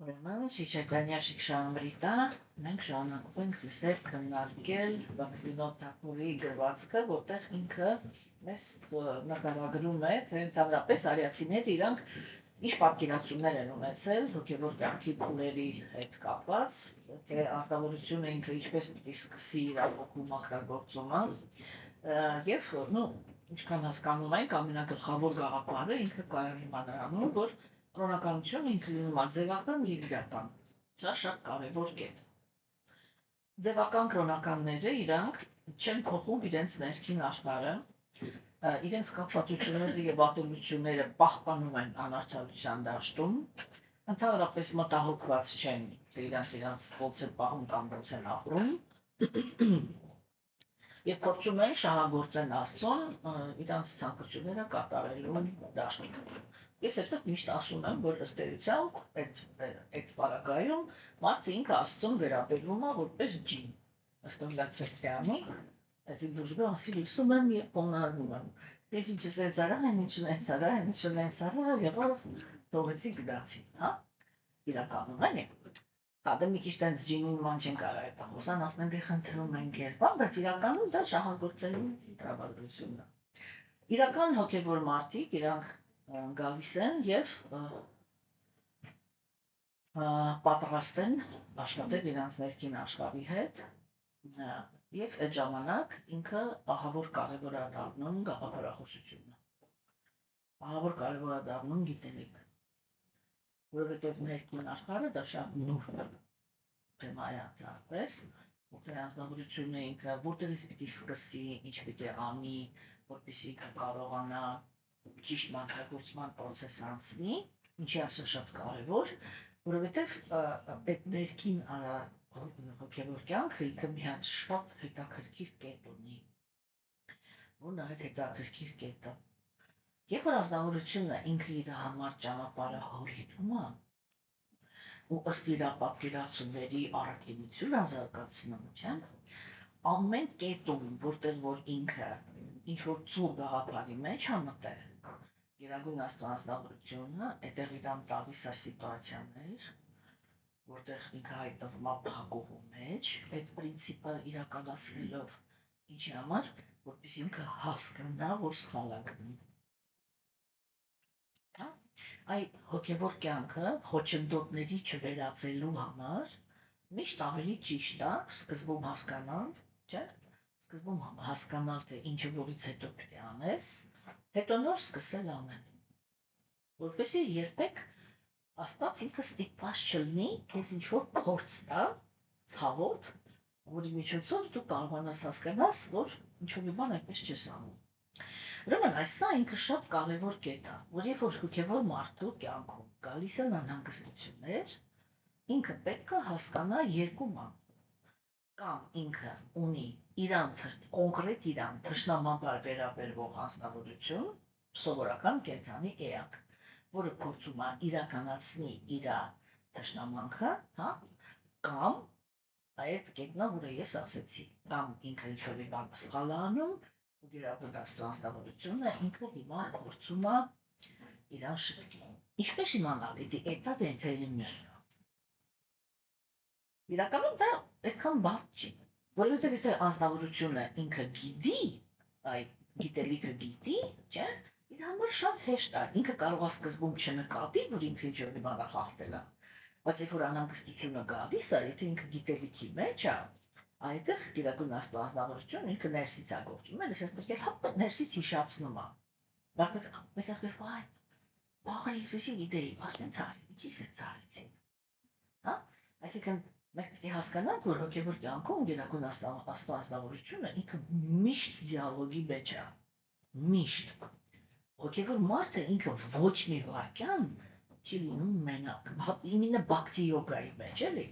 Ուրեմն շիշեջանյա շքշամրիտա մենք շարունակում ենք ծիսեր քննարկել Վաքսվիլով Թակուրի գրվածքը, որտեղ ինքը մեզ նկարագրում է, թե ընդհանրապես արիացիները իրանք ինչ պատկերացումներ են ունեցել հոգևոր կյանքի փուլերի հետ կապված, թե ազնվորությունը ինքը ինչպես պիտի սկսի իր ոգու մաքրագործումը եւ ինչքան հասկանում ենք ամենագլխավոր գաղափարը ինքը կայանում է նրանում, որ կրոնականությունը ինքը լինում է ձևական եւ իրական։ Սա շատ կարևոր կետ։ Ձևական կրոնականները իրանք չեն փոխում իրենց ներքին աշխարհը, իրենց կապվածությունները եւ ատելությունները պահպանում են անարդարության դաշտում, ընդհանրապես մտահոգված չեն, թե իրանք ոնց են պահում կամ ոնց են ապրում, եւ փորձում են շահագործեն Աստծուն իրանք ցանկությունները կատարելու դաշտում։ Ես այդտեղ միշտ ասում եմ, որ ըստ էության այդ պարագայում մարդը ինքը Աստծուն վերաբերվում է որպես ջին։ Ըստ Սրտյանի, այդ դժգոհ ասի լսում եմ եւ կոնարվում եմ։ Ես ինչ ես արան, ինչ ունես արան, ինչ ունես արան, եւ թողեցի գնացի, հա։ Իրականում էլի։ Հա, դա մի քիչ տենց ջինի ման չեն կարող այդ խոսան, ասում են դե խնդրում են քեզ, բայց իրականում դա շահագործելու տրամադրությունն է։ Իրական հոգևոր մարդիկ իրանք գալիս են եւ պատրաստ են աշխատել իրանց ներքին աշխարհի հետ եւ այդ ժամանակ ինքը ահավոր կարեւոր է դառնում գաղափարախոսությունը։ Ահավոր կարեւոր է դառնում գիտելիք, որովհետեւ ներքին աշխարհը դա շատ նուրբ թեմա է դարձած, որտեղ անznավորությունը ինքը որտեղից պիտի սկսի, ինչ պիտի անի, որպեսզի ինքը կարողանա ճիշտ մաքրագործման process անցնի, ինչի ասա շատ կարևոր, որովհետև այդ ներքին հոգևոր կյանքը ինքը մի հատ շատ հետաքրքիր կետ ունի, որն այդ հետաքրքիր կետը, երբ որ ազնվորությունը ինքը իր համար ճանապարհը հորինում է, ու ըստ իր պատկերացումների առաքինություն ազարգացնում, չէ՞, ամեն կետում, որտեղ որ ինքը ինչ որ ծուր գաղափարի մեջ է մտել, Գերագույն աստվածնավորությունը այդտեղ իրան տալիս է սիտուացիաներ, որտեղ ինքը հայտնվում է փակուղու մեջ, այդ պրինցիպը իրականացնելով ինչի համար, որպեսզի ինքը հասկանա, որ սխալ է գնում։ Այդ հոգևոր կյանքը խոչընդոտների չվերածելու համար միշտ ավելի ճիշտ է սկզբում հասկանալ, չէ՞, սկզբում հասկանալ, թե ինչը որից հետո պետք է անես, հետո նոր սկսել անել, որպեսզի երբեք Աստված ինքը ստիպված չլինի քեզ ինչ-որ փորձ տա, ցավոտ, որի միջոցով դու կարողանաս հասկանաս, որ ինչ-որ մի բան այդպես չես անում։ Ուրեմն այսա ինքը շատ կարևոր կետ է, որ երբ որ հոգևոր մարդու կյանքում գալիս են անհանգստություններ, ինքը պետք է հասկանա երկու բան։ Կամ ինքը ունի կոնկրետ իրան թշնամանբար վերաբերվող անձնավորություն, սովորական կենդանի էակ, որը փորձում է իրականացնի իր թշնամանքը, հա, կամ այդ կետնա, որը ես ասեցի, կամ ինքը ինչ-որ մի բան սխալ է անում, ու Գերագույն Աստծո անձնավորությունը ինքը հիմա փորձում է իրան շտկել։ Ինչպես իմանալ, դա դենթերի մյուսն է։ Իրականում դա այդքան բարդ չի, որովհետև եթե անձնավորությունը ինքը գիտի, այդ գիտելիքը գիտի, չէ՞, իր համար շատ հեշտ է, ինքը կարող է սկզբում չնկատի, որ ինքը ինչ-որ մի բան խախտել է, բայց երբ որ անհանգստությունը գալիս է, եթե ինքը գիտելիքի մեջ է, այդտեղ Գերագույն Աստծո անձնավորությունը ինքը ներսից է գործում, ես ասես հապ ներսից հիշացնում է։ Բայց ասես վայ, բաղը ես գիտեի, ասենց արի, ինչի՞ սենց արեցի։ Հա? Այսինքն մենք պետք է հասկանանք, որ հոգևոր կյանքում Գերագույն Աստծո անձնավորությունը ինքը միշտ դիալոգի մեջ է, միշտ։ Հոգևոր մարդը ինքը ոչ մի վարքյան չի լինում մենակ, ինքը բակտի յոգայի մեջ, էլի,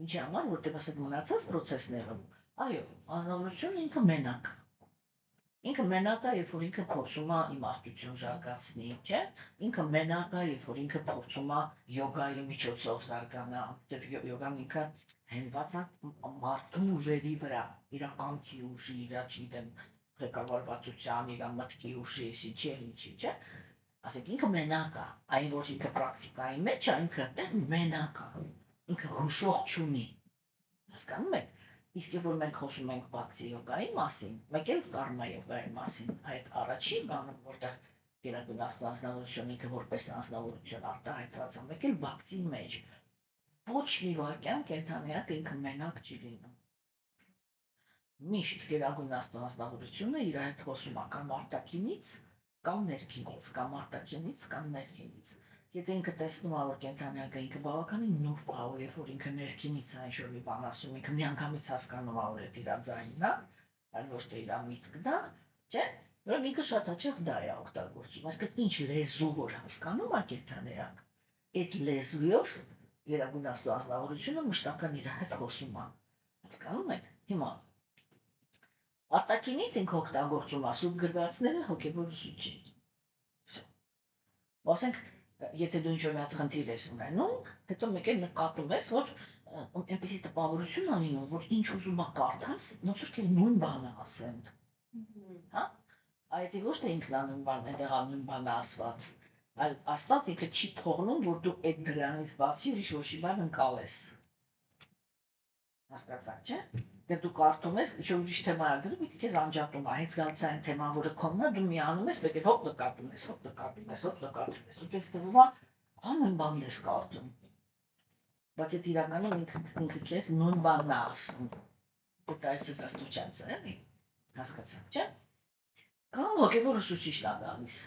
ինչի համար, որտեղ ասած մնացած պրոցեսներում, այո, անձնավորությունը ինքը մենակ է, երբ որ ինքը փորձում է իմաստություն զարգացնի, չէ՞, ինքը մենակ է, երբ որ ինքը փորձում է յոգայի միջոցով զարգանալ, որտեղ յոգան ինքը հենված է մարդու ուժերի վրա, իր կամքի ուժի, իր ղեկավարվածության, իր մտքի ուժի, ինչի, չէ՞։ Ասենք ինքը մենակ է, այն որ ինքը պրակտիկայի մեջ է, ինքը այդտեղ մենակ է, ինքը հուշող չունի։ Հասկանում եք։ Իսկ որ մենք խոսում ենք բաքսի յոգայի մասին, մեկ էլ կարմա յոգայի մասին, այդ առաջին բանը, որտեղ գերագույն անձնավորությունը ինքը որպես անձնավորություն արտահայտված է, մեկ էլ բաքսի մեջ ոչ մի վարքյան կենդանիակը ինքը մենակ չի լինում։ Միշտ գերագույն անձնավորությունը իր հետ խոսում է կամ արտաքինից, կամ ներքինից, կամ արտաքինից, կամ ներքինից։ Եթե ինքը տեսնում է, որ կենդանիակը ինքը բավականին նուրբ է, ու երբ որ ինքը ներքինից է ինչ-որ մի բան ասում, ինքը միանգամից հասկանում է, որ այդ իր ձայնն է, այլ ոչ թե իր միտքն է, չէ՞։ Ուրեմն ինքը շատ հաճախ դա է օգտագործում, այսինքն ինչ լեզու որ հասկանում է կենդանիակը, այդ լեզուով գերագույն անձնավորությունը մշտական իր հետ խոսում է։ Հասկանում եք։ Հիմա արտաքինից ինքը օգտագործում է սուրբ գրվածները հոգևոր ուսուցիչ։ Ասենք, եթե դու ինչ-որ մի խնդիր ես ունենում, հետո մեկ էլ նկատում ես, որ այնպեսի տպավորություն ա լինում, որ ինչ ուզում ա կարդաս, ոնց որ քեզ նույն բանը ասեն։ Հա? Այդ ոչ թե ինքն ա նույն բանը, այնտեղ ա նույն բանը ասված, այլ Աստված ինքը չի թողնում, որ դու այդ դրանից բացի ուրիշ մի բան ընկալես։ Հասկացա՞ք, չէ՞։ Եթե դու կարդում ես, ինչ-որ ուրիշ թեմա ա գրում, ինքը քեզ անջատում ա, հենց գալիս այն թեման, որը քոնն ա, դու միանում ես, մեկ էլ հոպ նկատում ես, հոպ նկատում ես, հոպ նկատում ես, ու քեզ թվում ա, նույն բանն ես կարդում։ Բայց այդ իրականում ինքը քեզ նույն բանն է ասում։ Դա այդ ստացության է, էլի։ Հասկացաք, չէ՞։ Կամ հոգևոր ուսուցիչն ա գալիս։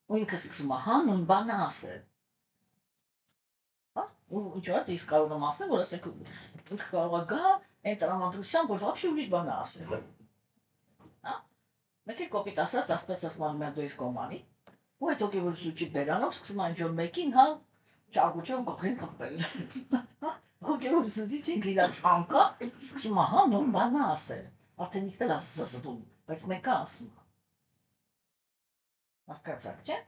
Ու ինքը սկսում ա, նույն բանը ասել։ Հա, ու ինչ-որ իսկ կարող եմ ասել, որ ասենք ինքը կարող է գա այն տրամադրությամբ, որ вообще ուրիշ բան է ասել։ Հա։ Մեկ է կոպիտ ասած, ասպես ասում եմ դու ես կոմանի, ու այդ հոգևոր ուսուցիչի բերանով սկսում ա ինչ-որ մեկին, հա, ճագուճով գողին խփել։ Հոգևոր ուսուցիչը ինքը իր անկախ սկսում ա, նույն բանը ասել։ Արդեն ինքն էլ է զզվում, բայց մեկը ասում է։ Հասկացաք, չէ՞։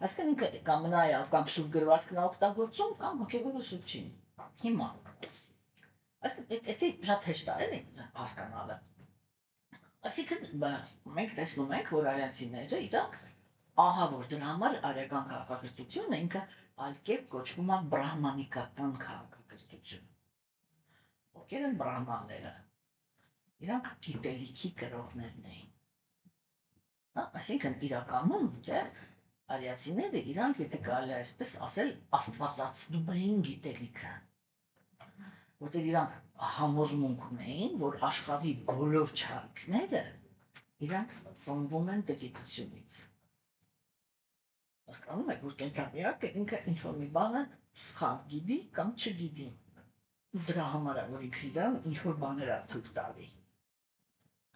Այսինքն ինքը կամ նայավ, կամ սուրբ գրվածքն է օգտագործում, կամ հոգևոր ուսուցիչին։ Հիմա այսինքն դա շատ հեշտ է, էլի, հասկանալը։ Այսինքն մենք տեսնում ենք, որ արիացիները իրանք ահա որ դրա համար արական քաղաքակրթությունը ինքը այլ կերպ կոչվում է բրահմանիկական քաղաքակրթություն։ Ովքեր են բրահմանները։ Իրանք գիտելիքի կրողներն էին։ Հա, այսինքն իրականում, չէ, արիացիները իրանք, եթե կարելի է այսպես ասել, աստվածացնում էին գիտելիքը։ Որտեղ իրանք համոզմունք ունեին, որ աշխարհի բոլոր չարիքները իրանք ծնվում են տգիտությունից։ Հասկանում եք, որ կենդանիակը ինքը ինչ-որ մի բանը սխալ գիտի կամ չգիտի։ Դրա համար է, որ ինքը իրան ինչ-որ բաներ ա թույլ տալի։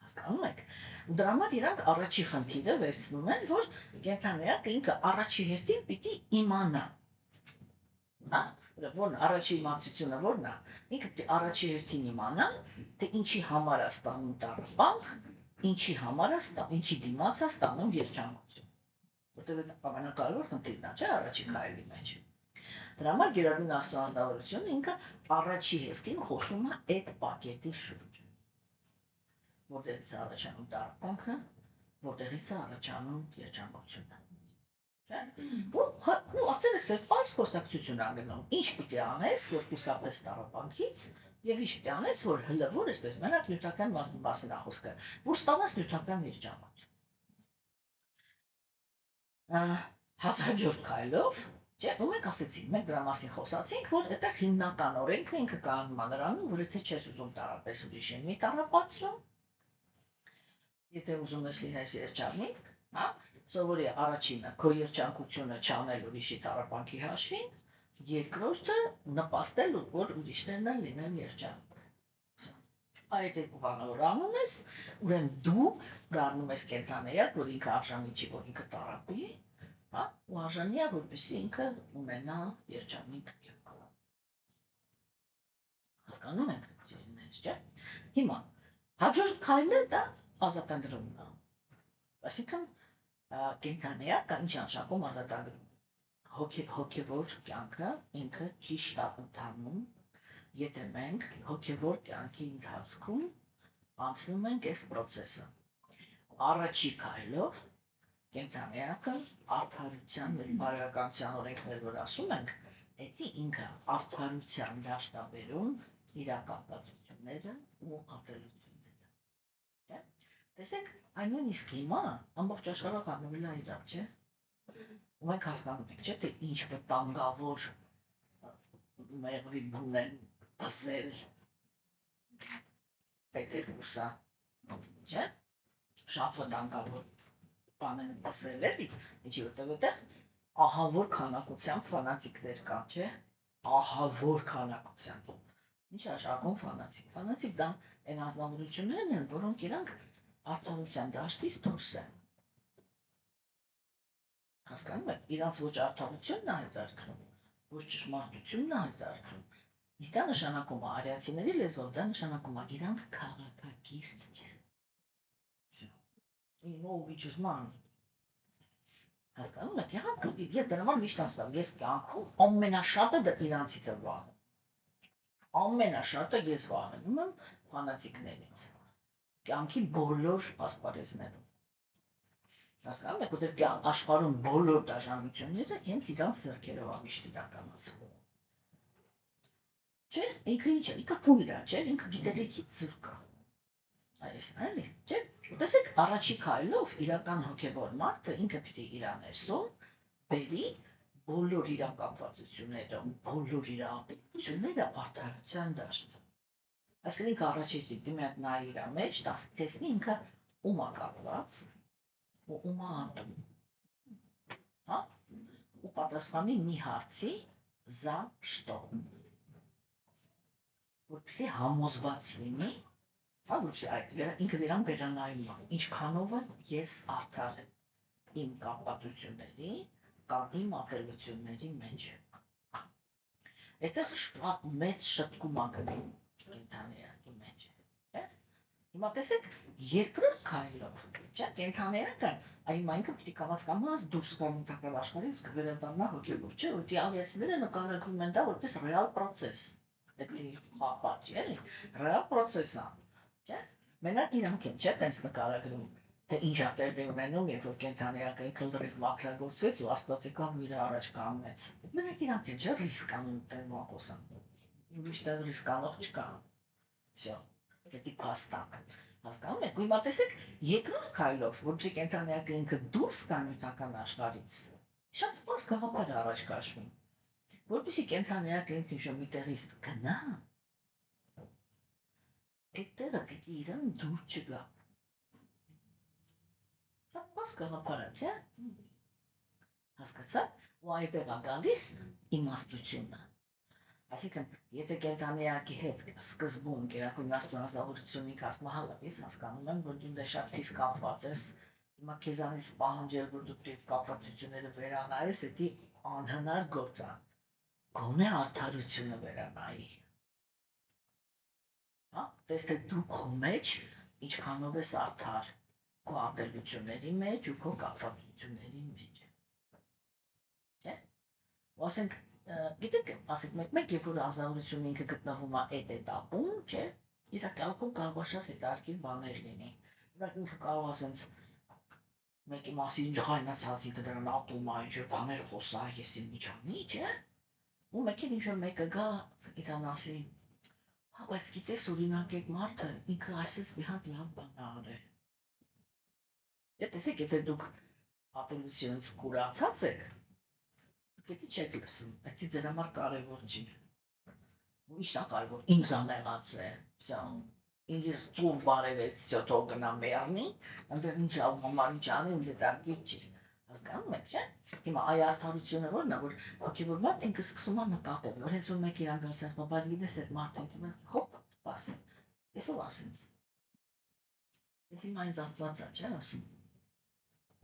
Հասկանում եք։ Ու դրա համար իրանք առաջի խնդիրը վերցնում են, որ կենդանիակը ինքը առաջի հերթին պիտի իմանա։ Հա, որն առաջի իմացությունը որն է։ Ինքը պիտի առաջի հերթին իմանա, թե ինչի համար է ստանում տառապանք, ինչի համար է ստանում, ինչի դիմաց է ստանում երջանկություն։ Որտեղ այդ ամենակարևոր խնդիրն է, չէ՞, առաջի քայլի մեջ։ Դրա համար գերագույն անձնավորությունը ինքը առաջի հերթին խոսում է այդ պակետի շուրջ։ Որտեղից է առաջանում տառապանքը, որտեղից է առաջանում երջանկությունը։ Չէ՞։ Ու արդեն այսպես պարզ խոսակցություն ա գնում, ինչ պիտի անես, որ խուսափես տառապանքից, եւ ինչ պիտի անես, որ հլվոր այսպես մենակ նյութական մասին ա խոսքը, որ ստանաս նյութական երջանկություն։ Հաջորդ քայլով, չէ, ու մենք ասեցինք, մենք դրա մասին խոսացինք, որ այդտեղ հիմնական օրենքը ինքը կանգնում է նրանում, որ եթե չես ուզում տառապես ուրիշին մի տառապացրում, եթե ուզում ես լինես երջանիկ, հա, սովորի առաջինը քո երջանկությունը չանել ուրիշի տառապանքի հաշվին, երկրորդը նպաստել, որ ուրիշներն էլ լինեն երջանիկ։ Այդ երկու բանը որ անում ես, ուրեմն դու դառնում ես կենդանիակ, որ ինքը արժանի չի, որ ինքը տառապի, հա, ու արժանի է, որպեսզի ինքը ունենա երջանիկ կյանք։ Հասկանում եք, ծերունեից, չէ՞։ Հիմա հաջորդ քայլը դա ազատագրումն է։ Այսինքն կենդանիակը ինչ անշակում ազատագրում։ Հոգևոր կյանքը ինքը ճիշտ է ընթանում, եթե մենք հոգևոր կյանքի ընթացքում անցնում ենք այս process-ը։ Առաջի քայլով կենթանիակը արդարության մեր բարոյականության օրենքներ որ ասում ենք, դա ինքը արդարության դաշտաբերում իրականացությունները ու ատելությունները։ Չէ՞։ Տեսեք, այն նույնիսկ հիմա ամբողջ աշխարհով համովել է իրար, չէ՞։ Ու մենք հասկանում ենք, չէ՞, թե ինչ վտանգավոր մեղրի բուն են ասել Պետերբուրգը, չէ՞։ Շատ վտանգավոր բան են ասել էլի, ինչի որտեղ այդտեղ ահա որ քանակությամբ ֆանատիկներ կան, չէ՞։ Ահա որ քանակությամբ։ Ինչ է շարքում ֆանատիկ։ Ֆանատիկ դա այն ազնվորություններն են, որոնք իրանք արդարության դաշտից դուրս են։ Հասկանում եք, իրանց ոչ արդարությունն է հետարքնում, ոչ ճշմարտությունն է հետարքնում։ Իսկ դա նշանակում է արիացիների լեզվով, դա նշանակում է իրանք քաղաքակիրթ չեն։ You know which is mine. Հասկանում եք, ես դրամար միշտ ասում եմ, ես կյանքում ամենաշատը դա իրանցից եմ վախենում։ Ամենաշատը ես վախենում եմ ֆանատիկներից։ Կյանքի բոլոր ասպարեզներում։ Հասկանում եք, որտեղ աշխարհում բոլոր դաշնամությունները հենց իրանց ձեռքերով է միշտ իրականացվում։ Չէ, ինքը ինչ է, ինքը փույր է, չէ, ինքը գիտելիքից զուրկ է։ Այս այլ է, չէ։ Տեսեք, առաջի քայլով իրական հոգևոր մարդը ինքը պիտի իր ներսում բերի բոլոր իր կապվածությունները, բոլոր իր ատելությունները արդարության դաշտ։ Այսինքն ինքը առաջի դիմի հետ նայի իր մեջ, տեսնի ինքը ում է կապված ու ում է ատում։ Հա? Ու պատասխանի մի հարցի «За что»։ Որպեսզի համոզված լինի, հա, որպեսզի ինքը իրան վերանայում է, ինչքանով ես արդար եմ իմ կապվածությունների կամ իմ ատելությունների մեջ։ Այդտեղ շատ մեծ շտկում է գնում կենթանիակի մեջ, չէ՞։ Հիմա տեսեք, երկրորդ քայլով, չէ՞, կենթանիակը հիմա ինքը պիտի կամաց դուրս գա մտական աշխարհից կվերադառնա հոգևոր, չէ՞, որտի ավիացիները նկարագրում են դա որպես ռեալ պրոցես։ Դա խապաճ է, ռեալ պրոցես է, չէ՞։ Մենակ իրանք են, չէ՞, տենց նկարագրում, թե ինչ է տեղի ունենում, երբ որ կենթանիակը ինքը լրիվ մաքրագործվեց ու աստվածիկան իր առաջ կանգնեց։ Մենակ իրանք են, չէ՞, ռիսկ անում տեն մակոսան։ Ուրիշ տեղ ռիսկ անող չկա։ Всё, դա փաստ է։ Հասկանում եք, ու հիմա տեսեք, երկրորդ քայլով, որպեսզի կենթանիակը ինքը դուրս գա նյութական աշխարհից, շատ բարձ գաղափար է առաջ քաշվում։ Որպեսզի կենթանիակը ինքը ինչ-որ մի տեղից գնա, այդ տեղը պիտի իրան դուր չգա։ Շատ բարձ գաղափար է, չէ՞։ Հասկացա՞ք։ Ու այդտեղ է գալիս իմաստությունը։ Այսինքն, եթե կենթանիակի հետ սկզբում գերագույն աստվածավորությունն ինքը ասում է, հալա, ես հասկանում եմ, որ դու դե շատ քիչ կապված ես, հիմա քեզանից պահանջել, որ դու այդ կապվածությունները վերանայես, դա անհնար գործ է։ Գոնե արդարությունը վերանայի։ Հա, տես թե դու քո մեջ ինչքանով ես արդար, քո ատելությունների մեջ ու քո կապվածությունների մեջ։ Չէ՞։ Ու ասենք, գիտեք, ասենք մեկ երբ որ ազնվությունը ինքը գտնվում է այդ էտապում, չէ՞, իր կյանքում կարող է շատ հետաքրքիր բաներ լինի։ Օրինակ ինքը կարող է ասենց մեկի մասին ջղայնացած ինքը դրան ատում է, ինչ-որ բաներ խոսա, ես իմ միջանի, չէ՞։ Ու մեկին ինչ-որ մեկը գա իրան ասի, հա, բայց գիտես օրինակ այդ մարդը ինքը այսպես մի հատ լավ բան է արել։ Դե տեսեք, եթե դուք ատելությունից կուրացած եք, դուք չեք լսում, այդ ձեր համար կարևոր չի։ Ու ի՞նչն է կարևոր, ինձ անեղած է, всё։ Ինձ ծուր բարևեց, всё, թող գնա մեռնի, այնտեղ ինչ համար ինչ անի, ինձ հետաքրքիր չի։ Հասկանում եք, չէ՞։ Հիմա այ արդարությունը ո՞րն է, որ հոգևոր մարդ ինքը սկսում է նկատել, որ հենց որ մեկ իրան գալիս ասում, բայց գիտես այդ մարդը ինքը հոպ, ասի։ Ես ով ասենց։ Ես հիմա ինձ Աստված է, չէ՞ ասում։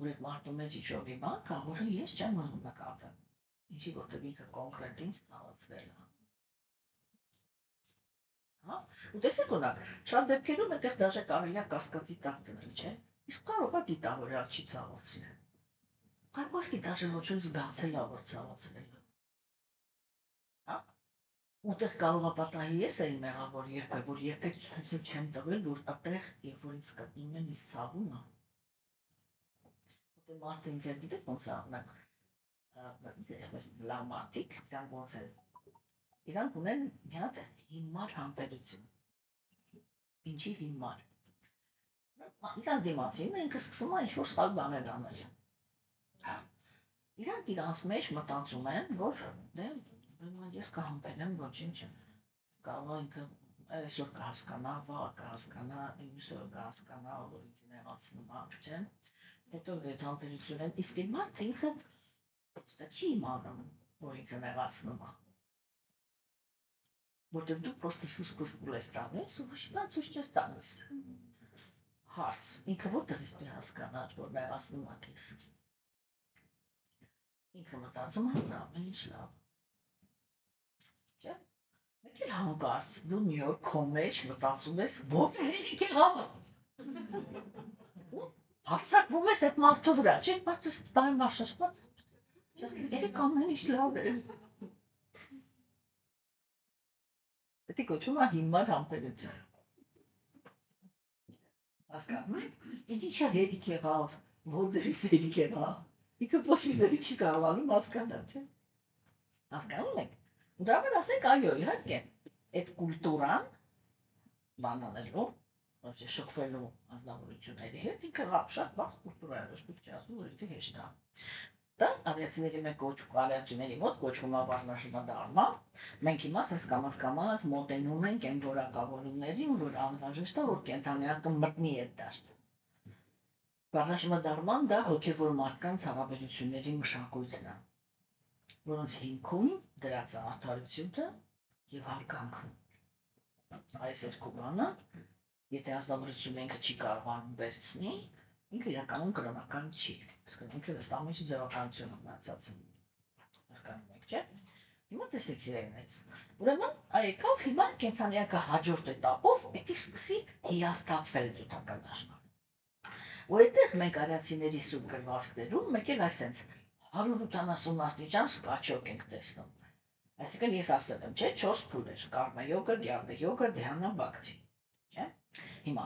Որ այդ մարդու մեջ ինչ-որ մի բան կա, որը ես չեմ ուզում նկատել։ Ինչի որտեղ ինքը կոնկրետ ինձ ծավալցրել է։ Հա, ու տեսեք օրինակ, շատ դեպքերում այդտեղ դաժե կարելի է կասկածի տակ դնել, չէ՞։ Իսկ կարող է դիտավորյալ չի ծավալցրել։ Կարող է դաժե ոչ որ զգացել է, որ ծավալցրել է։ Հա։ Ուտեղ կարող է պատահի ես էի մեղավոր երբեք, որ երբեք ցույց չեմ տվել, որ այդտեղ, երբ որ ինձ կտնում են, ինձ ցավում է։ Մարդը ինքը գիտեք ոնց է անակ, այսպես լավ մարդիկ, իրանք ոնց են, իրանք ունեն մի հատ հիմար համբերություն, ինչի հիմար, իրանք դիմացին ինքը սկսում է ինչ-որ սխալ բաներ անել, իրանք իրանց մեջ մտածում են, որ դե ես կհամբերեմ ոչինչ, կարող է ինքը այսօր կհասկանա, վաղ կհասկանա, մյուսօր կհասկանա, որ ինձ նեղացնում է, չէ՞, հետո այդ համբերությունը, իսկ այդ մարդը ինքը պրոստը չի իմանում, որ ինքը նեղացնում է, որտեղ դու պրոստը սուսկուսկուլ ես տանես ու ոչ ցույց չես տանես, հարց, ինքը որտեղից պիտի հասկանար, որ նեղացնում է քեզ, ինքը մտածում է, որ ամեն ինչ լավ, չէ՞, մեկ էլ հանկարծ դու մի օր քո մեջ մտածում ես, ո՞րտեղ ելիք եղավ, հարցակվում ես այդ մարդու վրա, չէ՞, բայց ես տայմ աշաշված, երեք ամեն ինչ լավ է, դա կոչվում է հիմար համբերություն, հասկանում եք, ինչ է հերիք եղավ, որտեղից հերիք եղավ, ինքը ոչ մի ձևի չի կարողանում հասկանալ, չէ՞, հասկանում եք, ու դրա համար ասենք, այո, իհարկե, այդ կուլտուրան, բան անելու, ոչ շփվելու անձնավորությունների հետ, ինքը շատ բարձ կուլտուրա է, ոչ պիտի ասում, որ ինքը հեշտ է, դա արիացիների մոտ կոչվում է բառնաշրջանարման, մենք հիմա ասես կամաց մոտենում ենք այն որակավորումներին, որ անհրաժեշտ է, որ կենդանիակը մտնի այդ դաշտ, բառնաշրջանարման դա հոգևոր մարդկանց հարաբերությունների մշակույթն է, որոնց հիմքում դրած է արդարությունը և հարգանքը, այս երկու բանը, եթե անձնավորությունը ինքը չի կարողանում վերցնի, ինքը իրականում կրոնական չի, ինքը վստահ ամենի ձևականություն ունեցած, հասկանում եք, չէ՞, հիմա տեսեք սիրելիներս, ուրեմն եկավ հիմա կենդանիակը հաջորդ էտապով պիտի սկսի հիասթափվել նյութական աշխարհում, ու այդտեղ մենք արիացիների սուրբ գրվածքներում մեկ էլ այսենց 180 աստիճան սկաչոկ ենք տեսնում, այսինքն ես ասել եմ, չէ, 4 փուլեր, կարմա յոգա, գյատնա յոգա, դհյանա բhakti, չէ՞, հիմա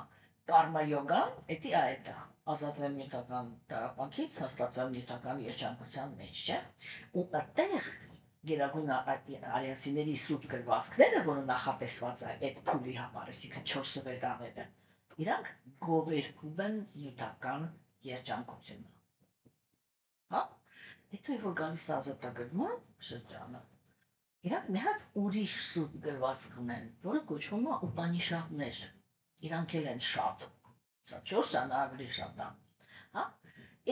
կարմա յոգան, էդի այդ է, ազատվեմ նյութական տառապանքից, հաստատվեմ նյութական երջանկության մեջ, չէ՞, ու այդտեղ գերագույն արիացիների սուրբ գրվածքները, որը նախատեսված է այդ փուլի համար, այսինքն 4 վեդաները, իրանք գովերգում են նյութական երջանկությունը, հա, հետո որ գալիս է ազատագրման շրջանը, իրանք մի հատ ուրիշ սուրբ գրվածք ունեն, որը կոչվում է ուպանիշադներ, իրանք էլ են շատ, սա 4 նա ավելի շատ է, հա,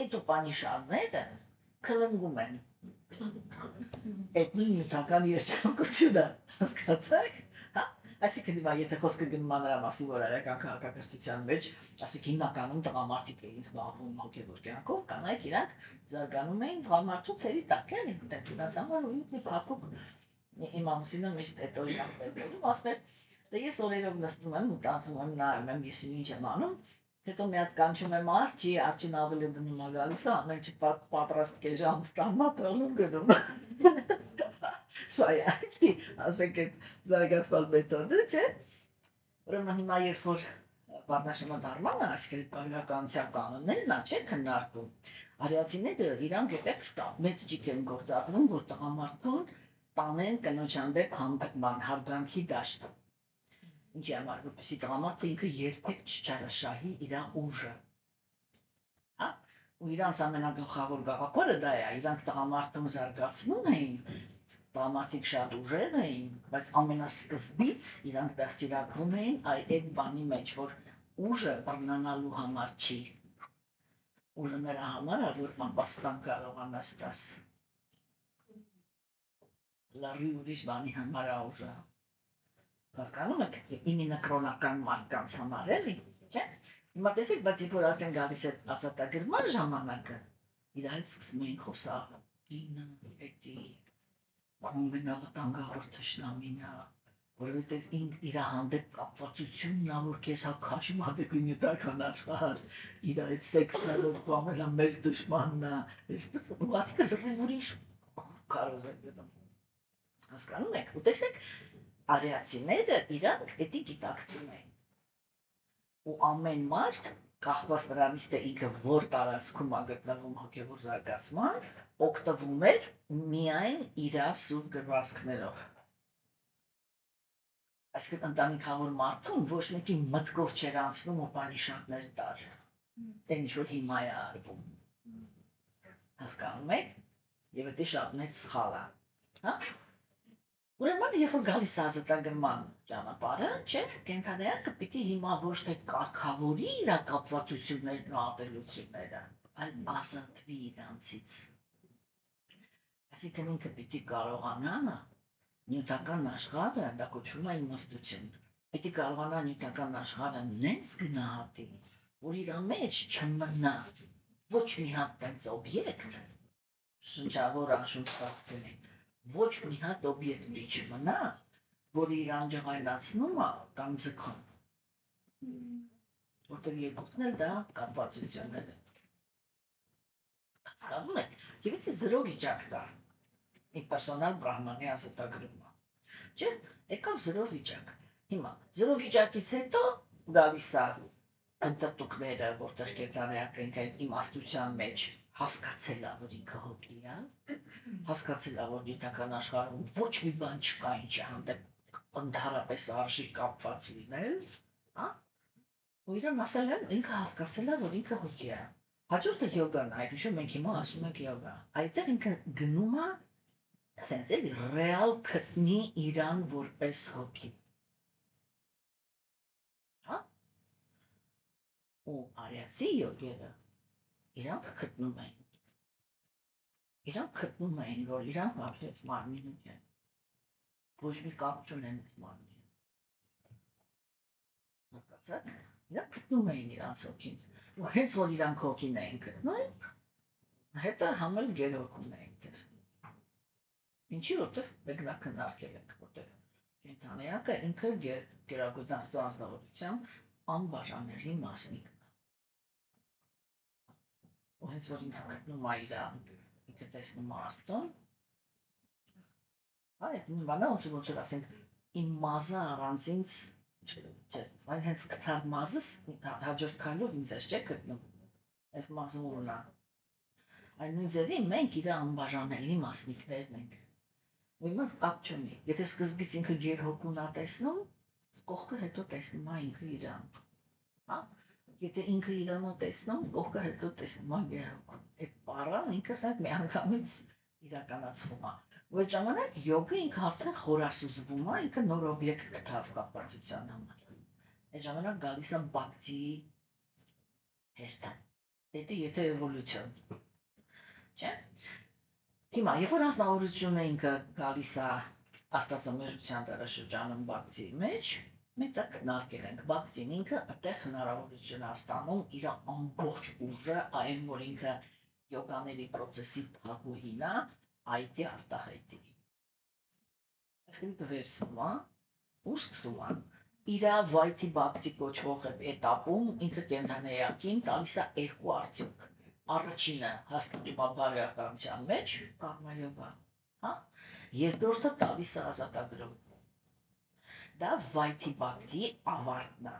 այդ ուպանիշադները քլնգում են այդ նույն նյութական երջանկությունը, հասկացեք, հա, այսինքն հիմա եթե խոսքը գնում է նրա մասին, որ արական քաղաքակրթության մեջ, ասենք հիմնականում տղամարդիկ էին զբաղվում հոգևոր կյանքով, կանայք իրանք զարգանում էին տղամարդու թերի տակ, էլի, այդպես իրանց համար ու ինձ փափուկ իմ ամուսինը միշտ այդ օրինակներն էր ասում էր, դե ես օրերով նստում եմ, մտածում եմ, նայում եմ, ես ինչ եմ անում, հետո մի հատ կանչում եմ արջի, արջին ավելի դնում է գալիս, ամեն ինչ պատրաստ կեժամ ստանա, տղնում գնում։ Սա է, ասենք այդ զարգացված մեթոդը, չէ՞։ Ուրեմն հիմա երբ որ բառնաշրջանարմանը, այսինքն բարոյականության կանոններն է, չէ՞, քննարկում, արիացիները իրանք այդտեղ շատ մեծ ջիք են գործադրում, որ տղամարդուն տանեն կնոջ հանդեպ հարգանքի դաշտ, ինչի համար, որպեսզի տղամարդը ինքը երբեք չչարաշահի իր ուժը, հա, ու իրանց ամենագլխավոր գաղափարը դա է, իրանք տղամարդուն զարգացնում էին, տղամարդիկ շատ ուժեղ էին, բայց ամենասկզբից իրանք դաստիարակվում էին այդ բանի մեջ, որ ուժը բռնանալու համար չի, ուժը նրա համար է, որ ապաստան կարողանա ստաս, լարի ուրիշ բանի համար է ուժը, հասկանում եք, իմինը կրոնական մարդկանց համար էլի, չէ՞, հիմա տեսեք, բայց երբ որ արդեն գալիս է ազատագրման ժամանակը, իր հետ սկսում էին խոսալ, ինը, էդի, ամենավտանգավոր թշնամին է, որովհետև իր հանդեպ կապվածությունն է, որ քեզ հա քաշում է դեպի նյութական աշխարհ, իր այդ սեքսն է, որ ամենամեծ դժվարն է, այսպես ուղղակի լրիվ ուրիշ կարոզ է գնում, հասկանում եք, ու տեսեք, արիացիները իրանք էդի գիտակցում էին, ու ամեն մարդ կախված նրանից, թե ինքը որ տարածքում է գտնվում հոգևոր զարգացման, օգտվում էր միայն իր սուրբ գրվածքներով։ Այսինքն ընտանիքավոր մարդուն ոչ մեկի մտքով չէր անցնում ուպանիշադներ տալ։ Դա ինչ որ հիմա է արվում։ Հասկանում եք։ Եվ դա շատ մեծ սխալ է, հա։ Ուրեմն երբ որ գալիս է ազատագրման ճանապարհը, չէ՞, կենթանայակը պիտի հիմա ոչ թե կարգավորի իր կապվածություններն ու ատելությունները, այլ ազատվի իրանցից։ Այսինքն ինքը պիտի կարողանա նյութական աշխարհը, դա կոչվում է իմաստություն, պիտի կարողանա նյութական աշխարհը նենց գնահատի, որ իր մեջ չմնա ոչ մի հատ տենց օբյեկտ, շնչավոր անշունչություն է, ոչ մի հատ օբյեկտի չմնա, որը իրան ջղայնացնում է կամ ձգում, որտեղ երկուսն էլ դա կապվածություններ են։ Հասկանում եք, եւ եթե զրո վիճակ կա, իմպերսոնալ բրահմանի ազատագրումը, չէ՞, եկավ զրո վիճակ։ Հիմա զրո վիճակից հետո գալիս է ընտրտուկները, որտեղ կենթանայակը ինքը իմաստության մեջ հասկացել է, որ ինքը հոգի է, հասկացել է, որ նյութական աշխարհում ոչ մի բան չկա, ինչի հանդեպ ընդհանրապես արժի կապված լինել, հա, ու իրան ասել են, ինքը հասկացել է, որ ինքը հոգի է։ Հաջորդը յոգան է, այդ ինչ մենք հիմա ասում ենք յոգա։ Այդտեղ ինքը գնում է, ասենց էլի, ռեալ գտնի իրան որպես հոգի։ Հա։ Ու արիացի յոգերը իրանք գտնում են, որ իրանք ապրեց մարմինը չեն, ոչ մի կապ չունեն այս մարմինը, հասկացաք, իրանք գտնում էին իրանց հոգին, ու հենց որ իրանք հոգին էին գտնում, հետը համել գերհոգուն էին տեսնում, ինչի որտև մեկնակ քննարկել ենք, որտև կենթանայակը ինքը գերագույն անձնավորությամբ անբաժանելի մասնիկն է, ու հենց որ ինքը գտնում է իրան, ինքը տեսնում է Աստծուն, այդ բանը ոնց որ ասենք իմ մազը առանց ինձ չէ, այլ հենց գտար մազս հաջորդ քայլով ինձ չէ գտնում, այս մազը ուրն է, այն նույն ձևի մենք իր անբաժանելի մասնիկներն ենք, ու հիմա կապ չունի, եթե սկզբից ինքը գերհոգուն է տեսնում, կողքը հետո տեսնում է ինքը իրան, հա, եթե ինքը իրան է տեսնում, կողքը հետո տեսնում է գերհոգուն, այդ բառան ինքը սա միանգամից իրականացվում է, ու այդ ժամանակ յոգը ինքը արդեն խորասուզվում է, ինքը նոր օբյեկտ գտավ կապվածության համար, այդ ժամանակ գալիս է բակտիի հերթը, դա եթե էվոլյուցիոն, չէ՞, հիմա, երբ որ անձնավորությունը ինքը գալիս է աստվածամերության դարաշրջանում բակտիի մեջ, մենք դա քննարկել ենք, բակտին ինքը այդտեղ հնարավորություն է ստանում իր ամբողջ ուժը, այն որ ինքը յոգաների պրոցեսի փակուհին է, այդի արտահայտի։ Այսինքն ինքը վերցնում է, ու սկսում է իր վայթի բակտի կոչվող էտապում ինքը կենթանայակին տալիս է երկու արդյունք։ Առաջինը հաստատում է բարոյականության մեջ, կարմայովա, հա, երկրորդը տալիս է ազատագրում։ Դա վայթի բակտի ավարտն է։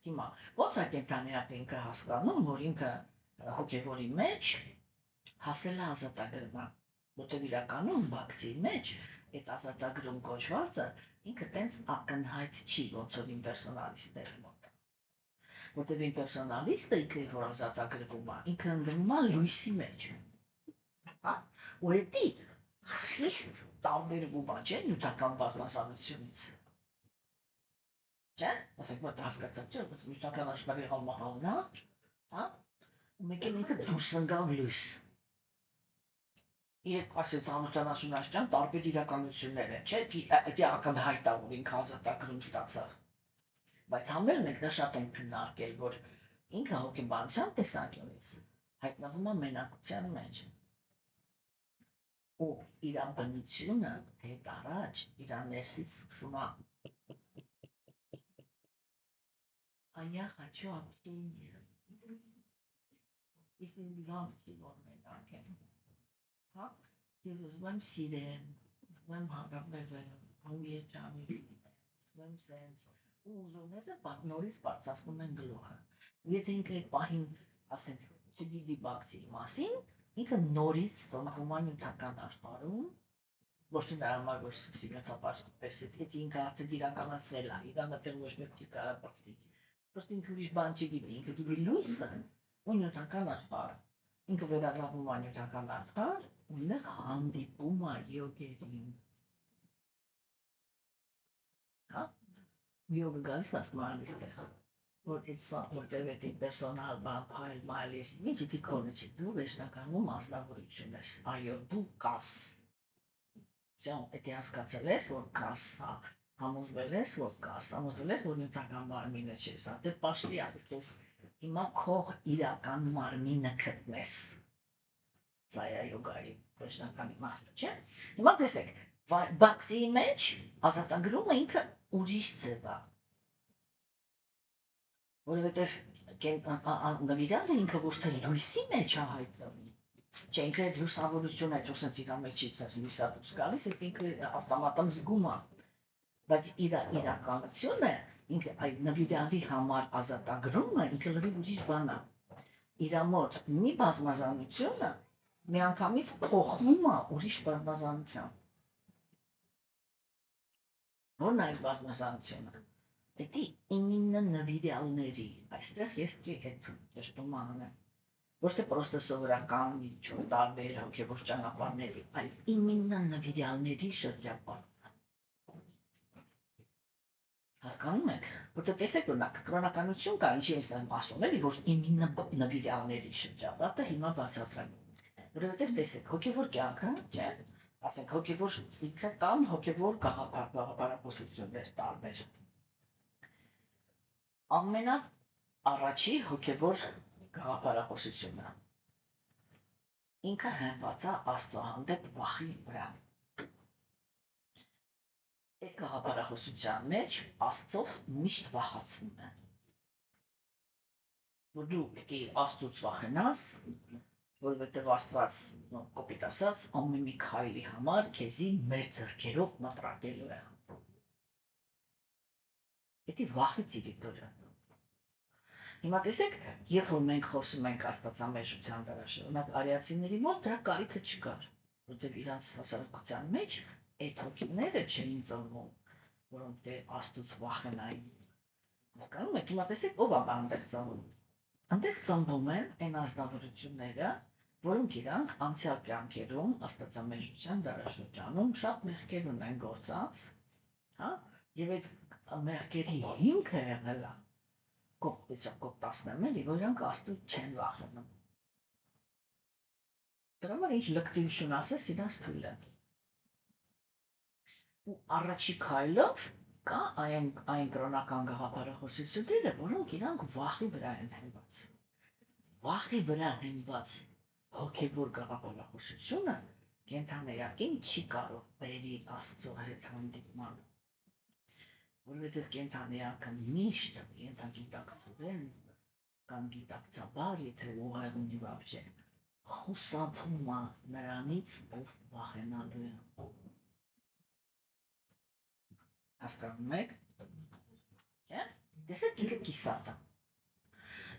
Հիմա ո՞նց է կենթանայակը ինքը հասկանում, որ ինքը հոգևորի մեջ հասել է ազատագրման, որտեղ իրականում բակտի մեջ այդ ազատագրում կոչվածը ինքը տենց ակնհայտ չի, ոնց որ իմպերսոնալիստների մոտ, որտեղ իմպերսոնալիստը ինքը որ ազատագրվում է, ինքը ընկնում է լույսի մեջ, հա, ու էդի խիստ տարբերվում է, չէ՞, նյութական բազմազանությունից, չէ՞, ասենք որ հասկացած չէ, որ նյութական աշխարհի համահավն է, հա, ու մեկ էլ ինքը դուրս ընկավ լույս։ Իրեք ասեց անուշանաշուն աշճան տարբեր իրականություններ են, չէ, դա ակնհայտ է, որ ինքը ազատագրում ստացավ, բայց համել մենք դա շատ ենք քննարկել, որ ինքը հոգեբանության տեսանկյունից հայտնվում է մենակության մեջ, ու իր բնությունը հետ առաջ իր ներսից սկսում է «Я хочу общения, если լավ չի որ մենակ եմ, հա, ես ուզում եմ սիրեմ, ուզում եմ հարաբերվել, ու երջանիկ լինեմ, ուզում եմ սենց, ուզումները նորից բարձրացնում են գլուխը։ Եթե ինքը այդ պահին, ասենք, չգիտի բակցի մասին, ինքը նորից ծնվում է նյութական աշխարհում, ոչ թե նրա համար որ սկսի մեծապաշտպես, եթե ինքը արդեն իրականացրել է, իրան այդտեղ ոչ մեկ չի կարող բացի։ Պրոստը ինքը ուրիշ բան չգիտի, ինքը գիտի լույսը ու նյութական աշխարհը։ Ինքը վերադառնում է նյութական աշխարհ, ու այնտեղ հանդիպում է յոգերին։ Հա։ Յոգը գալիս ասում է այստեղ, որ որտեղ է պերսոնալ բան փայլ մայլես, ինչ դի քոնը չի, դու վերջնականում մասնավորություն ես, այո, դու կաս։ Ճան, էդի հասկացել ես, որ կաս, հա, համոզվել ես, որ կաս, համոզվել ես, որ նյութական մարմինը չես, հա, դե պաշտի ասեք ես, հիմա քո իրական մարմինը գտնես։ Սա է յոգայի վերջնական իմաստը, չէ՞։ Հիմա տեսեք, բակցի մեջ ասածագրումը ինքը ուրիշ ձև է։ Որովհետև նվիրյալը ինքը ոչ թե լույսի մեջ է հայտնվում, չէ, ինքը այդ լուսավորությունը այդ ուսած իր մեջից լույսա դուրս գալիս, այդ ինքը ավտոմատом զգում է, բայց իր իրականությունը, ինքը այդ նվիրյալի համար ազատագրումը, ինքը լրիվ ուրիշ բան է։ Իր մոտ մի բազմազանությունը միանգամից փոխվում է ուրիշ բազմազանության։ Որն է այդ բազմազանությունը։ Դա իմինը նվիրյալների, այստեղ ես այդ ճշտումը անեմ։ Ոչ թե պրոստը սովորական տարբեր հոգևոր ճանապարհների, այլ իմինը նվիրյալների շրջապատը։ Հասկանում եք, որտեղ տեսեք օրինակ կրոնականություն կա, ինչի եմ ասում էլի, որ իմինը նվիրյալների շրջապատը հիմա բացատրեմ։ Որովհետև տեսեք, հոգևոր կյանքը, չէ՞, ասենք հոգևոր ինքը կամ հոգևոր գաղափարախոսություններ տարբեր։ Ամենաառաջի հոգևոր գաղափարախոսությունը ինքը հենված է Աստծո հանդեպ վախի վրա։ Այդ գաղափարախոսության մեջ Աստծով միշտ վախացնում են։ Որ դու պիտի Աստծուց վախենաս, որովհետև Աստված, կոպիտ ասած, ամեն մի քայլի համար քեզի մեր ձեռքերով մտրակելու է։ Դա վախից իրիտորը։ Հիմա տեսեք, երբ որ մենք խոսում ենք աստվածամեժության դարաշրջանում, օրինակ արիացիների մոտ դրա կարիքը չկար, որտեղ իրանց հասարակության մեջ այդ հոգիները չէին ծնվում, որոնք դե Աստծուց վախենային։ Հասկանում եք, հիմա տեսեք, ով է այնտեղ ծնվում։ Այնտեղ ծնվում են այն ազնվորությունները, որոնք իրանք անցյալ կյանքերում աստվածամեժության դարաշրջանում շատ մեղքեր ունեն գործած, հա, եւ այդ մեղքերի հիմքը եղել է կոպ 11, էլի, որ իրանք Աստծուց չեն վախենում։ Դրա համար ինչ լկտիություն ասես, իրանց թույլ է։ Ու առաջի քայլով կա այն կրոնական գաղափարախոսությունները, որոնք իրանք վախի վրա են հենված։ Վախի վրա հենված հոգևոր գաղափարախոսությունը կենթանիակին չի կարող բերի Աստծո հետ հանդիպման։ Որովհետև կենթանիակը միշտ ենթագիտակցորեն կամ գիտակցաբար, եթե ուղղ ունի вообще, խուսափում է նրանից, ով վախենալու է։ Հասկանում եք։ Չէ՞։ Տեսեք ինքը կիսատ է։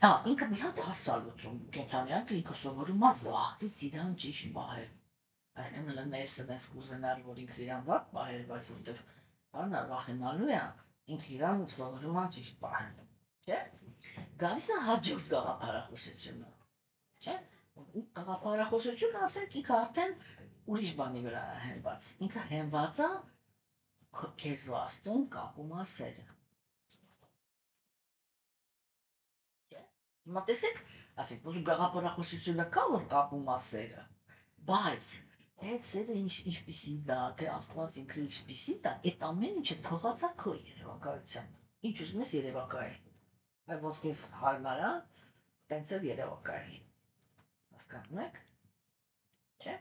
Հա, ինքը մի հատ հարց է լուծում, կենթանիակը ինքը սովորում է վախից իրան ճիշտ պահել։ Այսինքն հələ ներսը դες կուզենալ, որ ինքը իրան վատ պահել, բայց որտեղ բանը վախենալու է, ինքը իրան սովորում է ճիշտ պահել, չէ՞։ Գալիս է հաջորդ գաղափարախոսությունը, չէ՞։ Գաղափարախոսությունը ասենք ինքը արդեն ուրիշ բանի վրա է հենված։ Ինքը հենված է քեզ ու Աստծուն կապում է սերը։ Չէ՞։ Հիմա տեսեք, ասենք, որ գաղափարախոսությունը կա, որ կապում է սերը, բայց այդ սերը ինչպիսի դա, թե Աստված ինքը ինչպիսի դա, այդ ամեն ինչը թողած է քո երևակայությանը։ Ինչ ուզում ես երևակայի։ Այ ոսկես հարմարա, տենց էլ երևակայի։ Հասկանում եք։ Չէ՞։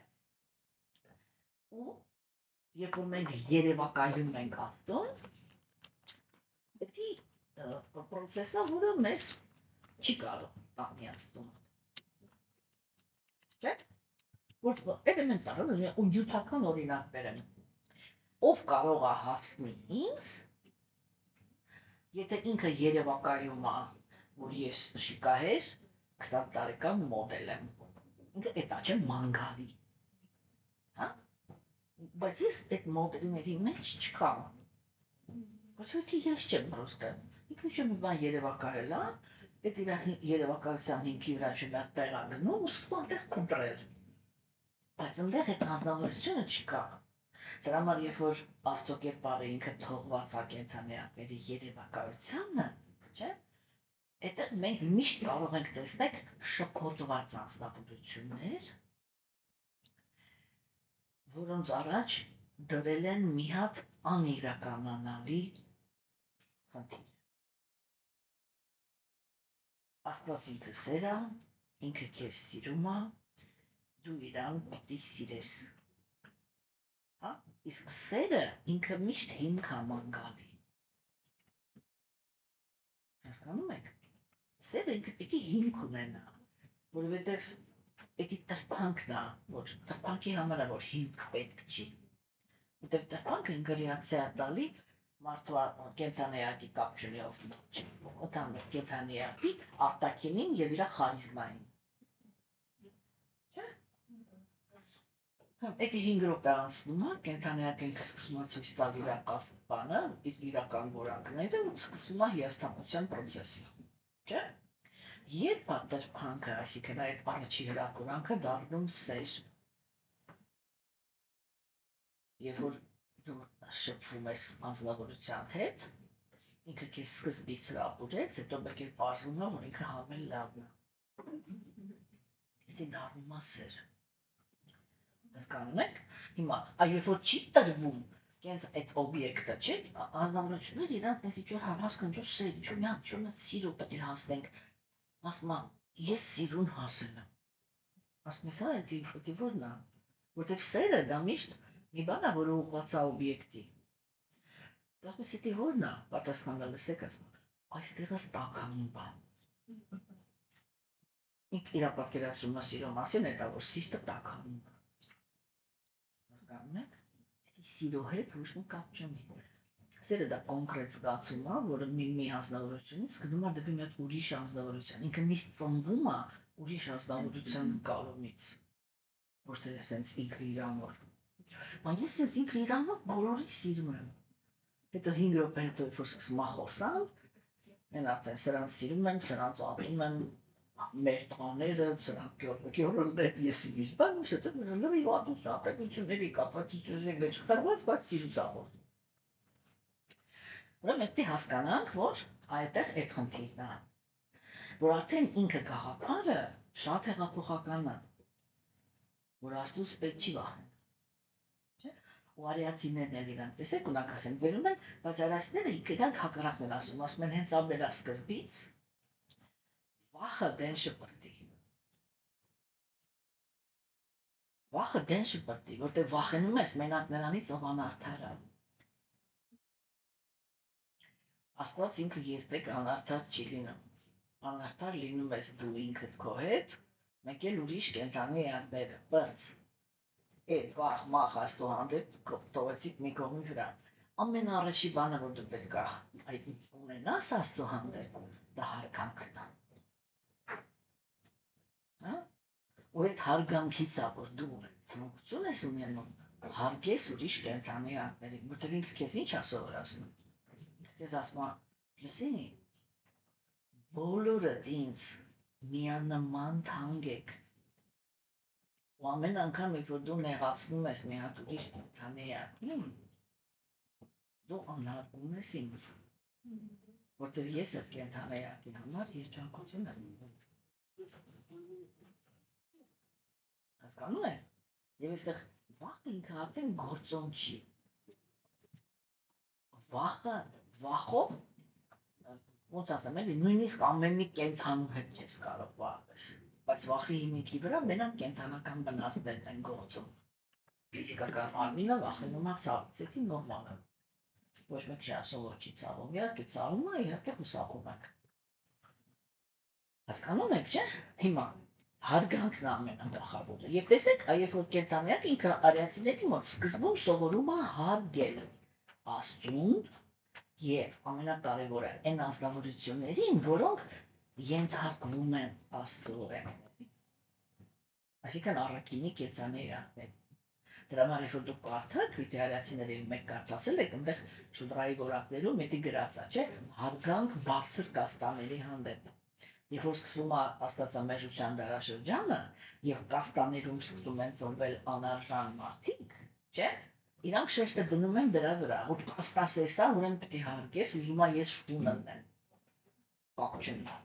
Ու երբ որ մենք երևակայում ենք Աստծուն, դա պրոցեսը, որը մեզ չի կարող տանի Աստծուն։ Չէ՞։ Որ էլեմենտար է, ու նյութական օրինակ բերեմ։ Ով կարող է հասնի ինձ, Եթե ինքը երևակայում է, որ ես շիկահեր 20 տարեկան մոդել եմ, ինքը էտա չէ մանգալի, հա? Բայց ես այդ մոդելների մեջ չկամ, որովհետև ես չեմ պրոստը, ինքը ինչ մի բան երևակայել է, այդ իր երևակայության հիմքի վրա չմա տեղ է գնում, ու սկսում այնտեղ կտրել, բայց այնտեղ այդ անձնավորությունը չկա, դրա համար երբ որ Աստծո կերպարը ինքը թողված է կենդանիների երևակայությանը, չէ՞, այդտեղ մենք միշտ կարող ենք տեսնել շփոթված անձնավորություններ, որոնց առաջ դրել են մի հատ անիրականանալի խնդիր։ Աստված ինքը սեր է, ինքը քեզ սիրում է, դու իրան պիտի սիրես։ Հա, իսկ սերը ինքը միշտ հիմք է մանգալի։ Հասկանում եք։ Սերը ինքը պիտի հիմք ունենա, որովհետև պիտի տրփանքն է, որ տրփանքի համար է, որ հիմք պետք չի։ Որովհետև տրփանքը ինքը ռեակցիա է տալի մարդու կենդանիակի կապ չունի ընդհանուր կենդանիակի արտաքինին եւ իր խարիզմային։ Այդ 5 րոպե անցնում է, կենդանիակը ինքը սկսում է ցույց տալ իր բանը, իրական որակները ու սկսվում է հիասթափության process-ը, չէ՞։ Երբ է տրփանքը, այսինքն այդ առաջի հրապուրանքը դառնում սեր։ Երբ որ դու շփվում ես անձնավորության հետ, ինքը քեզ սկզբից հրապուրեց, հետո մեկ էլ պարզվում է, որ ինքը համեն լավն է։ Դա դառնում է սեր։ Հասկանում եք։ Հիմա, երբ որ չի տրվում այդ օբյեկտը, չէ՞, անձնավորությունները իրանք ինչ-որ հասկանում են, սեր, ինչ-որ մի հատ սիրո պետք է հասնենք։ Ասում է, ես սիրուն հասել եմ։ Ասում ես, հա, դա որն է։ Որտեվ սերը դա միշտ մի բան է, որը ուղղված է օբյեկտի։ Դա ասում ես, դա որն է, պատասխանը լսեք, ասում է, այստեղս տաքանում բան։ Ինք իր պատկերացումն է սիրո մասին, դա որ սիրտը տաքանում է։ Հասկանում եք, սիրո հետ ոչ մի կապ չունի։ Սերը դա կոնկրետ զգացում է, որը մի անձնավորությունից գնում է դեպի մի հատ ուրիշ անձնավորություն։ Ինքը միշտ ծնվում է ուրիշ անձնավորության կալումից։ Ոչ թե սենց ինքը իրանով։ Բայց ես սենց ինքը իրանով բոլորի սիրում եմ։ Հետո 5 րոպե հետո որ սկսում է խոսալ, են արդեն սրանց սիրում եմ, սրանց ատում եմ, մեր տղաները, սրանք գյորորներ, ես ինչ բան, շուտով լրիվ ատությունների կապվածությունների մեջ խրված, բայց սիրուց աղով։ Ուրեմն պետք է հասկանանք, որ այդտեղ այդ խնդիրն է, որ արդեն ինքը գաղափարը շատ հեղափոխական է, որ Աստծուց պետք չի վախենալ, չէ՞։ Ու արիացիներն էլ իրանք տեսեք ունակաս են վերում են, բայց արիացիները իրանք հակառակն են ասում են հենց ամենասկզբից վախը դեն շպրտի։ Վախը դեն շպրտի, որտեղ վախենում ես մենակ նրանից, ով անարդար է։ Աստված ինքը երբեք անարդար չի լինում։ Անարդար լինում ես դու ինքդ քո հետ, մեկ էլ ուրիշ կենդանի էակները, բայց այդ վախ մախ Աստծո հանդեպ թողեցիք մի կողմի վրա։ Ամենաառաջի բանը, որ դու պետք է ունենաս Աստծո հանդեպ, դա հարգանքն է։ Հա? Ու այդ հարգանքից է, որ դու ցանկություն ես ունենում, հարգես ուրիշ կենդանի էակներին, որտեղ ինքը քեզ ինչ է սովորացնում։ Քեզ ասում է, լսի, բոլորդ ինձ միանման թանկ եք։ Ու ամեն անգամ, երբ որ դու նեղացնում ես մի հատ ուրիշ կենդանի էակին, դու անհարգում ես ինձ, որտեղ ես այդ կենդանի էակի համար երջանկություն եմ ունենում։ Հասկանում եք։ Եվ այստեղ վախը ինքը արդեն գործոն չի։ Վախով, ոնց ասեմ, էլի նույնիսկ ամեն մի կենդանու հետ չես կարող վախես, բայց վախի հիմքի վրա մենակ կենդանական վնասներն են գործում։ Ֆիզիկական մարմինը վախենում է ցավից, դա նորմալ է։ Ոչ մեկ չի ասում, որ չի ցավում, իհարկե ցավում է, իհարկե հուսախում եք։ Հասկանում եք, չէ՞։ Հիմա հարգանքն է ամենագլխավորը։ Եվ տեսեք, երբ որ կենդանիակ ինքը արիացիների մոտ սկզբում սովորում է հարգել Աստծուն, Եվ ամենակարևորը այն ազնվորություններին, որոնք ենթարկվում են Աստծո օրենքներին։ Այսինքն առաքինի կենդանիներ։ Դրա համար երբ որ դուք կարդաք քրիստոնյաների մեկ կարդացել եք, այնտեղ շուտրայի որակներում մետի գրած է, չէ՞, հարգանք բարձր կաստաների հանդեպ։ Երբ որ սկսվում է աստվածամեժության դարաշրջանը եւ կաստաներում սկսում են ծնվել անարժան մարդիկ, չէ՞, իրանք շեշտը դնում են դրա վրա, որ կաստաս էսա, ուրեմն պետք է հարգես, ուզում է ես շուն ըննեմ։ Կապ չունի։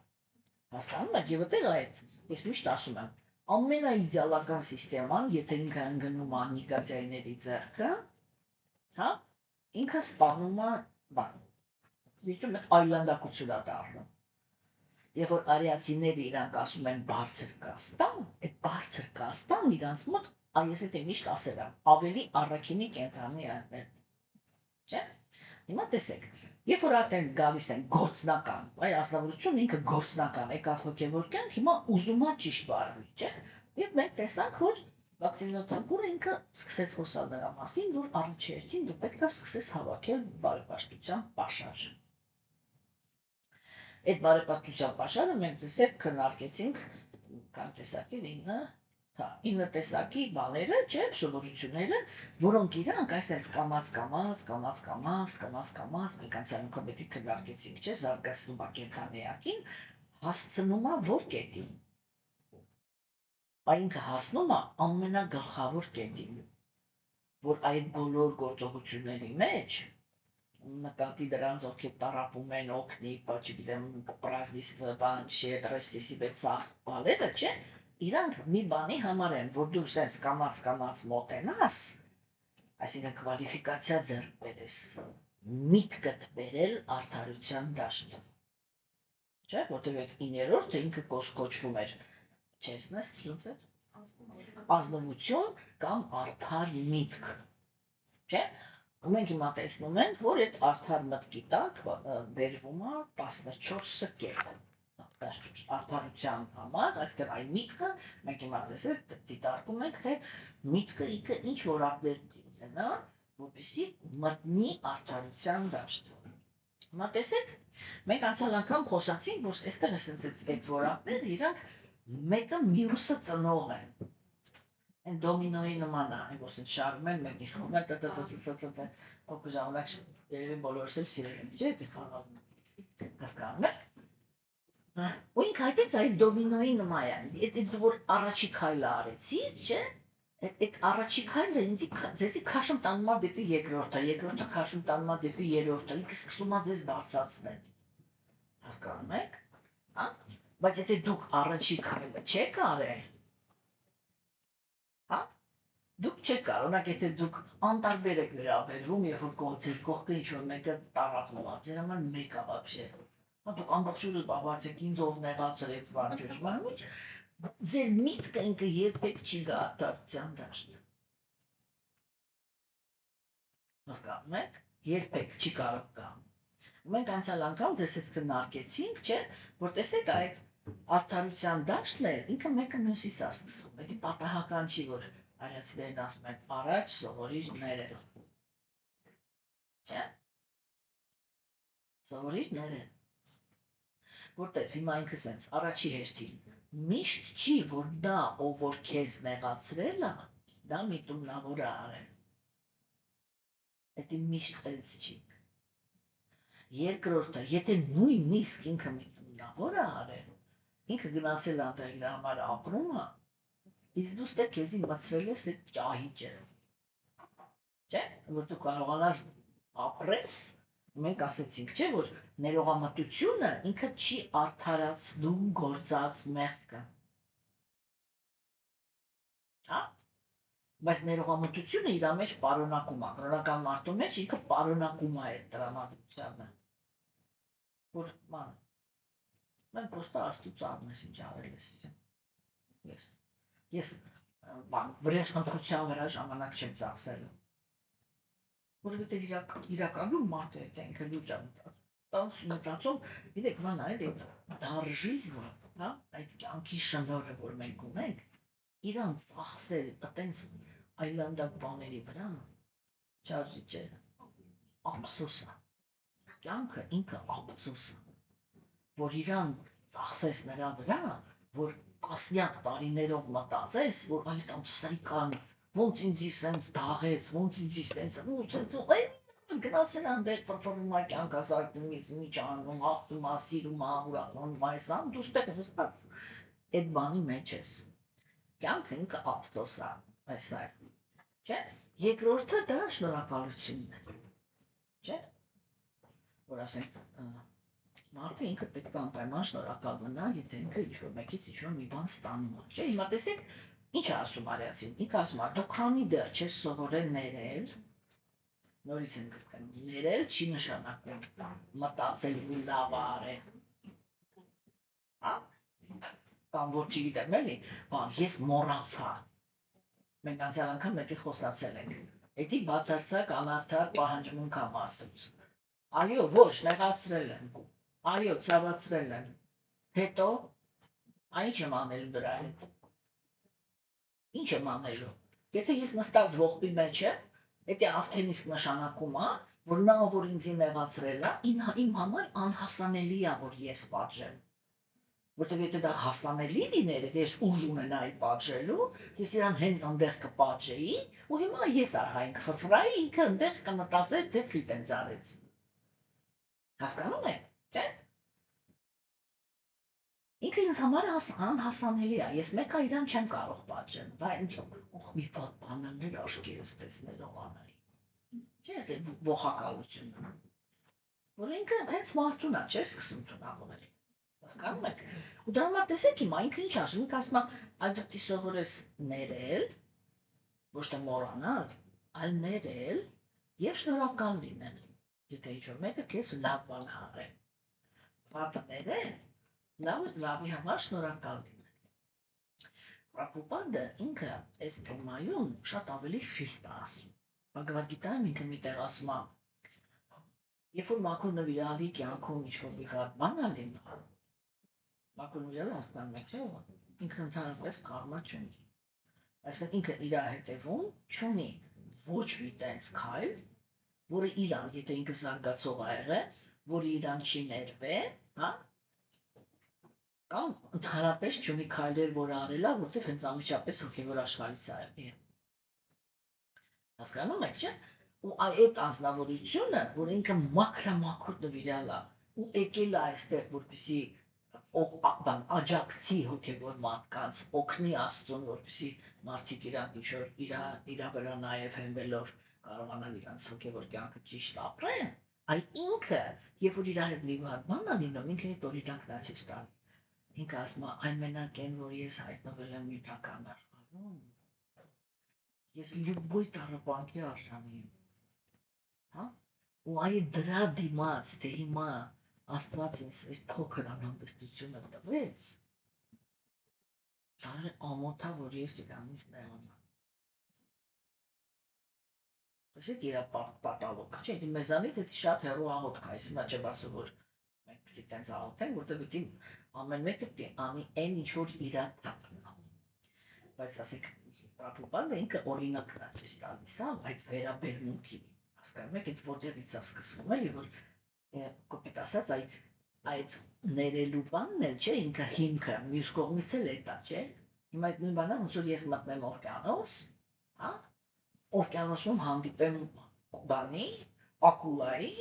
Հասկանում եք, եւ այդտեղ այդ ես միշտ ասում եմ, ամենաիդեալական սիստեման, եթե ինքը ընկնում է նիգացիաների ձեռքը, հա, ինքը սպանում է բան։ Դիճում է այլանդակություն է դառնում։ Եվ որ արիացիները իրանք ասում են բարձր կաստան, այդ բարձր կաստան իրանց մոտ, այս եթե միշտ ասել եմ, ավելի առաքինի կենթանի է, չէ՞։ Հիմա տեսեք, երբ որ արդեն գալիս են գործնական, այ ազնվորությունն ինքը գործնական, եկավ հոգևոր կյանք, հիմա ուզում է ճիշտ վարվի, չէ՞։ Եվ մենք տեսանք, որ Մաքսիմինոս ինքը սկսեց խոսալ նրա մասին, որ առաջերտին դու պետք է սկսես հավաքել բարեպաշտության պաշար։ Այդ բարեպաշտության պաշարը մենք տեսեք քննարկեցինք կան տեսակի 9 տեսակի բաները, չէ, սովորությունները, որոնք իրանք այսպես կամած մենք անցյալ անգամ պետք է քննարկեցինք, չէ, զարգացնում է կենդանիակին, հասցնում է որ կետին։ Այնքը հասնում է ամենագլխավոր կետին, որ այդ բոլոր գործողությունների մեջ նկատի դրանց ովքեր տարապում են օգնի, չգիտեմ, պրազնիստը բան, շետրեստիսի բեցախ բալերը, չէ, իրանք մի բանի համար են, որ դու սենց կամած մոտենաս, այսինքն կվալիֆիկացիա ձեռք բերես, միտքդ բերել արդարության դաշտ։ Չէ, որտեղ այդ 9-րդը ինքը կոչվում էր չեսնեստ, ազնվություն կամ արդար միտք, չէ, ու մենք հիմա տեսնում ենք, որ այդ արդար մտքի տակ բերվում է 14 կետ, արդարության համար, այսինքն այն միտքը, մենք հիմա տեսեք դիտարկում ենք, թե միտքը ինքը ինչ որակներ ունենա, որպեսզի մտնի արդարության դաշտ։ Հիմա տեսեք, մենք անցյալ անգամ խոսացինք, որ այստեղ այդ որակները իրանք մեկը մյուսը ծնող են։ Այն դոմինոյի նման է, այնպես են շարում են, մեկի խմում են, փոքր ժամանակ երևի բոլորս էլ սիրել են, չէ՞, դի խաղալ։ Հասկանում եք։ Ու ինքը այդից այդ դոմինոյի նման է, այդ որ առաջի քայլը արեցի, չէ՞, այդ առաջի քայլը ձեզի քաշում տանում է դեպի երկրորդը քաշում տանում է դեպի երրորդը, ինքը սկսում է ձեզ բարձրացնել։ Հասկանում եք։ Հա։ Բայց եթե դուք առաջի քայլը չեք արել, հա, դուք չեք կարող, օրինակ եթե դուք անտարբեր եք վերաբերվում, երբ որ կողքեր կողքը ինչ-որ մեկը տարածվում է, ձեր համար մեկ է вообще։ Հա դուք ամբողջ օրը բավարար եք, ինձ ով նեղացրեց, բան ճշմարիտ, ձեր միտքը ինքը երբեք չի գա արդարության դաշտ։ Հասկանում եք, երբեք չի կարող գա։ Մենք անցյալ անգամ ձեզ հետ քննարկեցինք, չէ, որ տեսեք այդ արդարության դաշտն է, ինքը մեկը մյուսից է սկսվում, դա պատահական չի, որ արիացիներն ասում են առաջ սովորիր ներել, չէ, սովորիր ներել, որտեղ հիմա ինքը սենց առաջի հերթին միշտ չի, որ դա, ով որ քեզ նեղացրել է, դա միտումնավոր է արել, դա միշտ տենց չի, երկրորդը, եթե նույնիսկ ինքը միտումնավոր է արել, ինքը գնացել անտեղ իր համար ապրում է, իսկ դու ստե քեզի մցրել ես այդ ճահիճը, չէ, որ դու կարողանաս ապրես, մենք ասեցինք, չէ, որ ներողամտությունը ինքը չի արդարացնում գործած մեղքը, հա, բայց ներողամտությունը իր մեջ պարունակում է, կրոնական մարդու մեջ ինքը պարունակում է այդ տրամադրությանը, որ ման, mən prosta աստուծո արնես ինչ արել ես, ես վրեժխնդրության վրա ժամանակ չեմ ծախսել, որովհետև իրականում մարդը այդ ինքը լուրջ է մտածում, գիտեք, ման այլ այդ դարժիզմը, հա, այդ կյանքի շնորհը, որ մենք ունենք, իրան ծախսել այտենց այլանդակ բաների վրա, չարժի չէ, ափսոս է, կյանքը ինքը ափսոս է, որ իրան ծախսես նրա վրա, որ տասնյակ տարիներով մտածես, որ այ կամ սրիկան, ոնց ինձի սենց դաղեց, ոնց ինձի սենց, գնացել այնտեղ ֆրֆռում է կյանք ասարկում մի ճանում, աղտում է, սիրում է, ուրախանում է, սան, դու ստեղ վստած այդ բանի մեջ ես։ Կյանքը ինքը ափսոս է, այսօր, չէ՞։ Երկրորդը դա շնորհակալությունն է, չէ՞։ Որ ասենք մարդը ինքը պետք է անպայման շնորհակալ մնա, եթե ինքը ինչ-որ մեկից ինչ-որ մի բան ստանում է, չէ՞։ Հիմա տեսեք, ինչ է ասում արիացին, ինքը ասում է, դու քանի դեռ չես սովորել ներել, նորից եմ գրկում, ներել չի նշանակում մտածել ու լավ արել, կամ որ չգիտեմ էլի, բան, ես մոռացա, մենք անցյալ անգամ մեկի խոսացել ենք, էդի բացարձակ անարդար պահանջմունք է մարդուց, այո, ոչ, նեղացրել եմ, այո, ցավացրել եմ, հետո, ինչ եմ անելու դրա հետ, ինչ եմ անելու, եթե ես նստած ողբի մեջ եմ, Էդի արդեն իսկ նշանակում է, որ նա, որ ինձի նեղացրել է, իմ համար անհասանելի է, որ ես պատժեմ։ Որտեւ եթե դա հասանելի լիներ, ես ուժ ունենայի պատժելու, ես իրան հենց այնտեղ կպատժեի, ու հիմա ես արհային կֆրֆրայի, ինքը այնտեղ կմտածեր, թե ֆիտ են ծարեց։ Հասկանում եք, չէ՞։ Ինքը ինձ համար անհասանելի է, ես մեկը իրան չեմ կարող պատժել, բայց մի պատ բանալներ աշկերս տեսնելով անայի, չէ՞ թե ողակալությունը, որ ինքը հենց մարդուն է, չէ՞ սկսում տունավորել, հասկանում եք, ու դրա համար տեսեք հիմա ինքը ինչ ասում, ինքը ասում է, այ դու պիտի սովորես ներել, ոչ թե մոռանալ, այլ ներել և շնորհակալ լինել, եթե ինչ-որ մեկը քեզ լավ բան է արել, վատը ներել, լավի համար շնորհակալ լինել։ Պրաբհուպադը ինքը այս թեմայում շատ ավելի խիստ է ասում։ Բhagavad Gita-ում ինքը միտեղ ասում է, երբ որ մաքուր նվիրալի կյանքում ինչ-որ մի հատ բան է լինում, մաքուր նվիրալը հասկանում եք, չէ՞, ինքը ընդհանրապես կարմա չունի։ Այսինքն ինքը իր հետևում չունի ոչ մի տենց քայլ, որը իրան, եթե ինքը զարգացող ա եղել, որը իրան չի ներվել, հա, կամ ընդհանրապես չունի քայլեր, որ արել է, որտեղ հենց անմիջապես հոգևոր աշխարհից է։ Հասկանում եք, չէ՞։ Ու այդ անձնավորությունը, որ ինքը մաքրամաքուր նվիրալ է, ու եկել է այստեղ, որպեսզի աջակցի հոգևոր մարդկանց, օգնի Աստծուն, որպեսզի մարդիկ իրանք ինչ-որ իր վրա նաև հենվելով կարողանան իրանց հոգևոր կյանքը ճիշտ ապրեն, այ ինքը, երբ որ իր հետ մի բան է լինում, ինքը այդ օրինակն է ցույց տալիս։ Ինքը ասում է, այն մենակ են, որ ես հայտնվել եմ նյութական աշխարհում, ես լյուբոյ տառապանքի արժանի եմ, հա, ու այ դրա դիմաց, թե հիմա Աստված ինձ այս փոքր անհանգստությունը տվեց, դա ամոթ է, որ ես իրանից նեղանամ։ Տեսեք իրա պատալոկ, չէ, մեզանից էդի շատ հեռու աղոթք է, հիմա չեմ ասում, որ մենք պիտի տենց աղոթենք, որտեղ պիտի ամեն մեկը պիտի անի այն ինչ որ իրա թափն է։ Բայց ասեք, Պրաբհուպադը ինքը օրինակն է ցույց տալիս, հա, այդ վերաբերմունքի, հասկանում եք, այդ որտեղից է սկսվում, էլի, որ կոպիտ ասած, այդ ներելու բանն էլ, չէ, ինքը հիմքը, մյուս կողմից էլ էտա, չէ։ Հիմա այդ նույն բանը, ոնց որ ես մտնեմ օվկիանոս, հա, օվկիանոսում հանդիպեմ բանի, ակուլայի,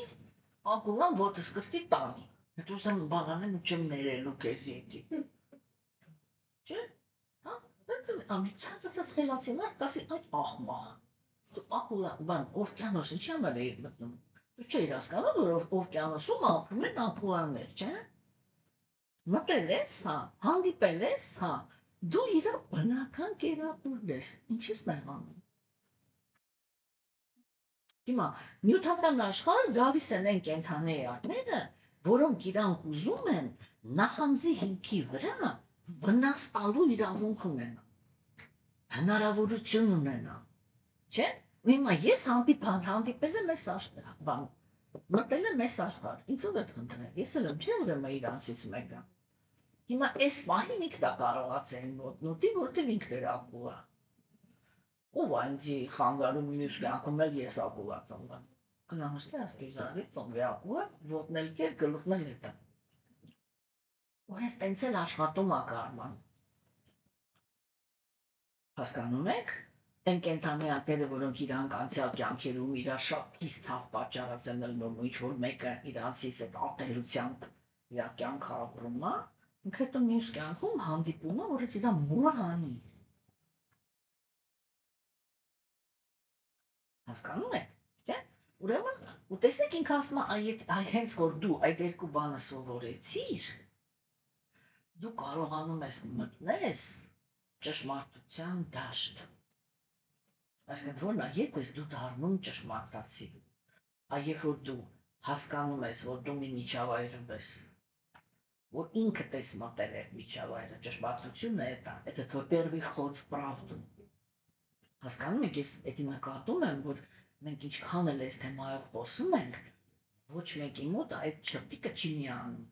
ակուլան ոտս կրտի տանի։ Հետո jsem բանանեմ ու չեմ ներելու քեզ ետի։ Չէ՞։ Հա, ամիջացած խելացի մարդ ասի այդ աղմաղ։ Դու ակուլա, բան, օվկիանոս ինչի համար էիր մտնում։ Դու չէիր հասկանում, որ օվկիանոսում ապրում են ակուլաներ, չէ՞։ Մտել ես, հա, հանդիպել ես, հա, դու իր բնական կերակուրն ես, ինչ ես նեղանում։ Հիմա նյութական աշխարհ գալիս են այն կենդանի էակները, որոնք իրանք ուզում են նախանձի հիմքի վրա վնաստալու իրավունք ունենան, հնարավորություն ունենան, չէ՞։ Ու հիմա ես հանդիպել եմ այս աշխարհ, մտել եմ այս աշխարհ, ինձ ով է փնտրել, ես էլ եմ, չէ՞ ուրեմն իրանցից մեկը։ Հիմա այս պահին ինքն է կարողացել նոտի, որտեղ ինքն էր ակուլա։ Ով այնձի խանգարում մյուս կյանքում էլ ես ակուլա ծնվեմ, Կնամուս կի ասկիզարի ծնվյակուը, ոտնել կեր, գլուխնել հետը։ Ու հենց տենց էլ աշխատում ա կարման։ Հասկանում եք, են կենթանիակները, որոնք իրանք անցյալ կյանքերում իրար շատ քիչ ցավ պատճառած են ելնում, ինչ որ մեկը իրանցից այդ ատելությամբ իր կյանքը ապրում ա, ինքը հետո մյուս կյանքում հանդիպում ա, որ այդ իրա մուրը հանի։ Հասկանում եք, չէ՞։ Ուրեմն, ու տեսեք ինքը ասում է, հենց որ դու այդ երկու բանը սովորեցիր, դու կարողանում ես մտնես ճշմարտության դաշտ։ Այսինքն որն է, երբ ես դու դառնում ճշմարտացի, երբ որ դու հասկանում ես, որ դու մի միջավայրում ես, որ ինքդ ես մտել այդ միջավայրը, ճշմարտությունը это твой первый ход в правду։ Հասկանում եք, ես էդի նկատում եմ, որ մենք ինչքան էլ այս թեմայով խոսում ենք, ոչ մեկի մոտ այդ չրտիկը չի միանում։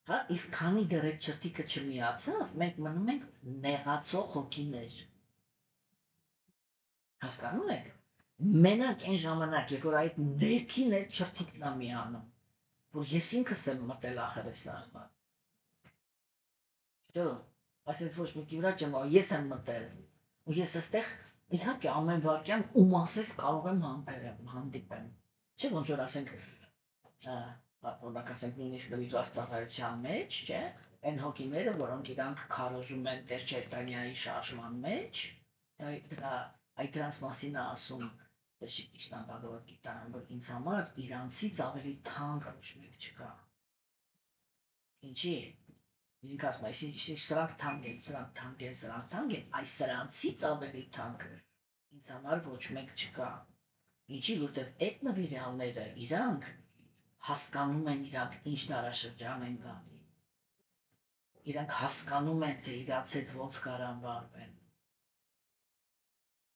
Հա, իսկ քանի դեռ այդ չրտիկը չմիացավ, մենք մնում ենք նեղացող հոգիներ։ Հասկանում եք։ Մենակ այն ժամանակ, երբ որ այդ ներքին այդ չրտիկն է միանում, որ ես ինքս եմ մտել ախր այս աղբան։ Դու, այսինքն ոչ մեկի վրա չեմ, ես եմ մտել։ Ու ես այստեղ իհարկե ամեն վարքյան ում ասես կարող եմ հանդիպեմ։ Չէ՞ ոնց որ ասենք, օրինակ ասենք նույնիսկ լիվաստաղարության մեջ, չէ՞, այն հոգիները, որոնք իրանք քարոզում են Տեր Չայտանյայի շարժման մեջ, դրանց մասին է ասում Շրիշնա Բհագավադ Գիտան, որ ինձ համար իրանցից ավելի թանկ ոչ մեկ չկա։ Ինչի՞։ Ինք ասում է, սրանք թանկ են, այս սրանցից ավելի թանկ ինձ համար ոչ մեկ չկա։ Ինչի, որտեղ այդ նվիրյալները իրանք հասկանում են իրանք ինչ դարաշրջան են գալի։ Իրանք հասկանում են, թե իրանց հետ ոնց կարան վարվեն։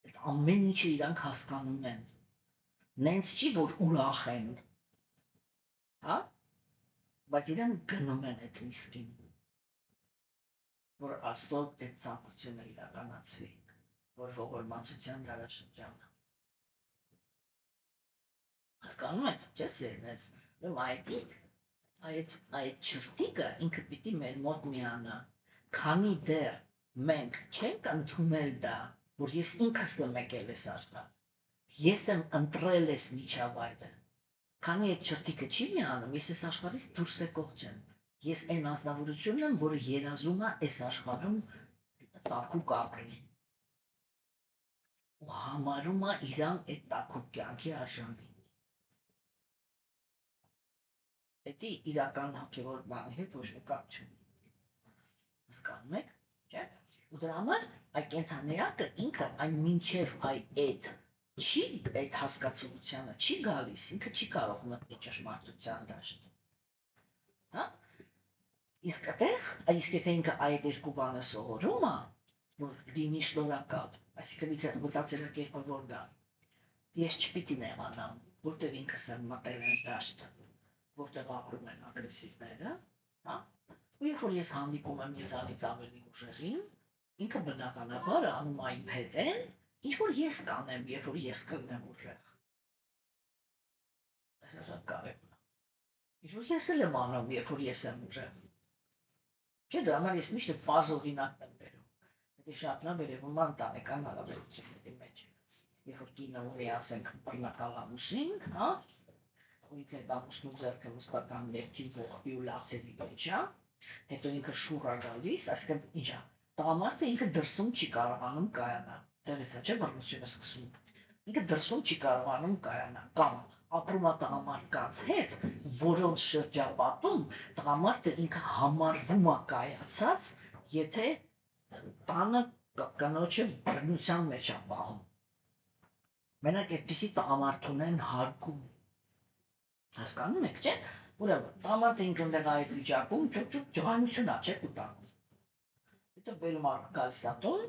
Այդ ամեն ինչը իրանք հասկանում են։ Նենց չի, որ ուրախ են, հա, բայց իրանք գնում են այդ ռիսկին, որ Աստծո այդ ցանկությունը իրականացվի, որ ողորմածության դարաշրջանը։ Հասկանում եք, չէ՞, սիրելիներ, այդ չրտիկը ինքը պիտի մեր մոտ միանա, քանի դեռ մենք չենք ընդունել դա, որ ես ինքս եմ եկել այս աշխարհ, ես եմ ընտրել այս միջավայրը, քանի այդ չրտիկը չի միանում, ես այս աշխարհից դուրս եկող չեմ, ես այն ազնվորությունն եմ, որը երազում է այս աշխարհում տակուկ ապրի, ու համարում է իրան այդ տակուկ կյանքի արժանի։ Դա իրական հոգևոր բանի հետ ոչ մի կապ չունի։ Հասկանում եք, չէ՞։ Ու դրա համար այդ կենթանիակը ինքը այն մինչև այդ չի, այդ հասկացողությանը չի գալիս, ինքը չի կարող մտնել ճշմարտության դաշտ։ Հա։ Իսկ եթե ինքը այդ երկու բանը սովորում է, որ լինի շնորհակալ, այսինքն ինքը մտածելակերպը որն է, ես չպիտի նեղանամ, որտեղ ինքս եմ մտել այն դաշտ, որտեղ ապրում են ագրեսիվները, հա, ու երբ որ ես հանդիպում եմ ինձանից ավելի ուժեղին, ինքը բնականաբար անում է իմ հետ այն, ինչ որ ես կանեմ, երբ որ ես կլինեմ ուժեղ։ Դա շատ կարևոր է։ Ինչ որ ես էլ եմ անում, երբ որ ես եմ ուժեղ։ Չէ, դրա համար ես միշտ պարզ օրինակ եմ բերում։ Դա շատ լավ երևում է ընտանեկան հարաբերությունների մեջ։ Երբ որ կինը ունի, ասենք, բռնակալ ամուսին, հա, ու ինքը այդ ամուսնու ձեռքը մշտական ներքին ողբի ու լացերի մեջ է, հետո ինքը շուռ է գալիս, այսինքն ինչ է, տղամարդը ինքը դրսում չի կարողանում կայանալ, դեռից է չէ բռնությունը սկսում, ինքը դրսում չի կարողանում կայանալ, կամ ապրում է տղամարդկանց հետ, որոնց շրջապատում տղամարդը ինքը համարվում է կայացած, եթե տանը կնոջը բռնության մեջ է պահում։ Մենակ այդպիսի տղամարդ ունեն հարկում։ Հասկանում եք, չէ՞։ Ուրեմն, տղամարդը ինքն դեռ այդ վիճակում ջղայնություն է, չէ՞ կտանում։ Հետո բերում է գալիս է տուն,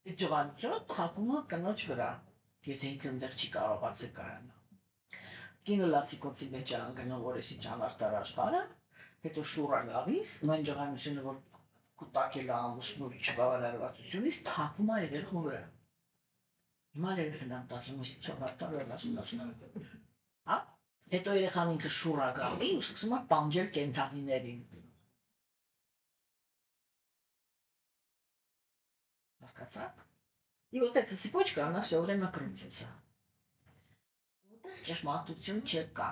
այդ ջղայնությունը թափում է կնոջ վրա, եթե ինքն դեռ չի կարողացել կայանալ։ Կինը լացիկոցի մեջ է անգնում, որ էսի ճանաչտար աշխարհը, հետո շուռ է գալիս, նույն ջղայնությունը, որ կուտակել է ամուսնու չբավարարվածությունից, թափում է երեխու վրա։ Հիմա երեխան ասում է, չավարտար է ասում։ Հետո երեխան ինքը շուռ ա գալի ու սկսում է տանջել կենդանիներին։ Հասկացաք։ И вот эта цепочка, она все время крутится. Вот это ճշմարտություն չկա։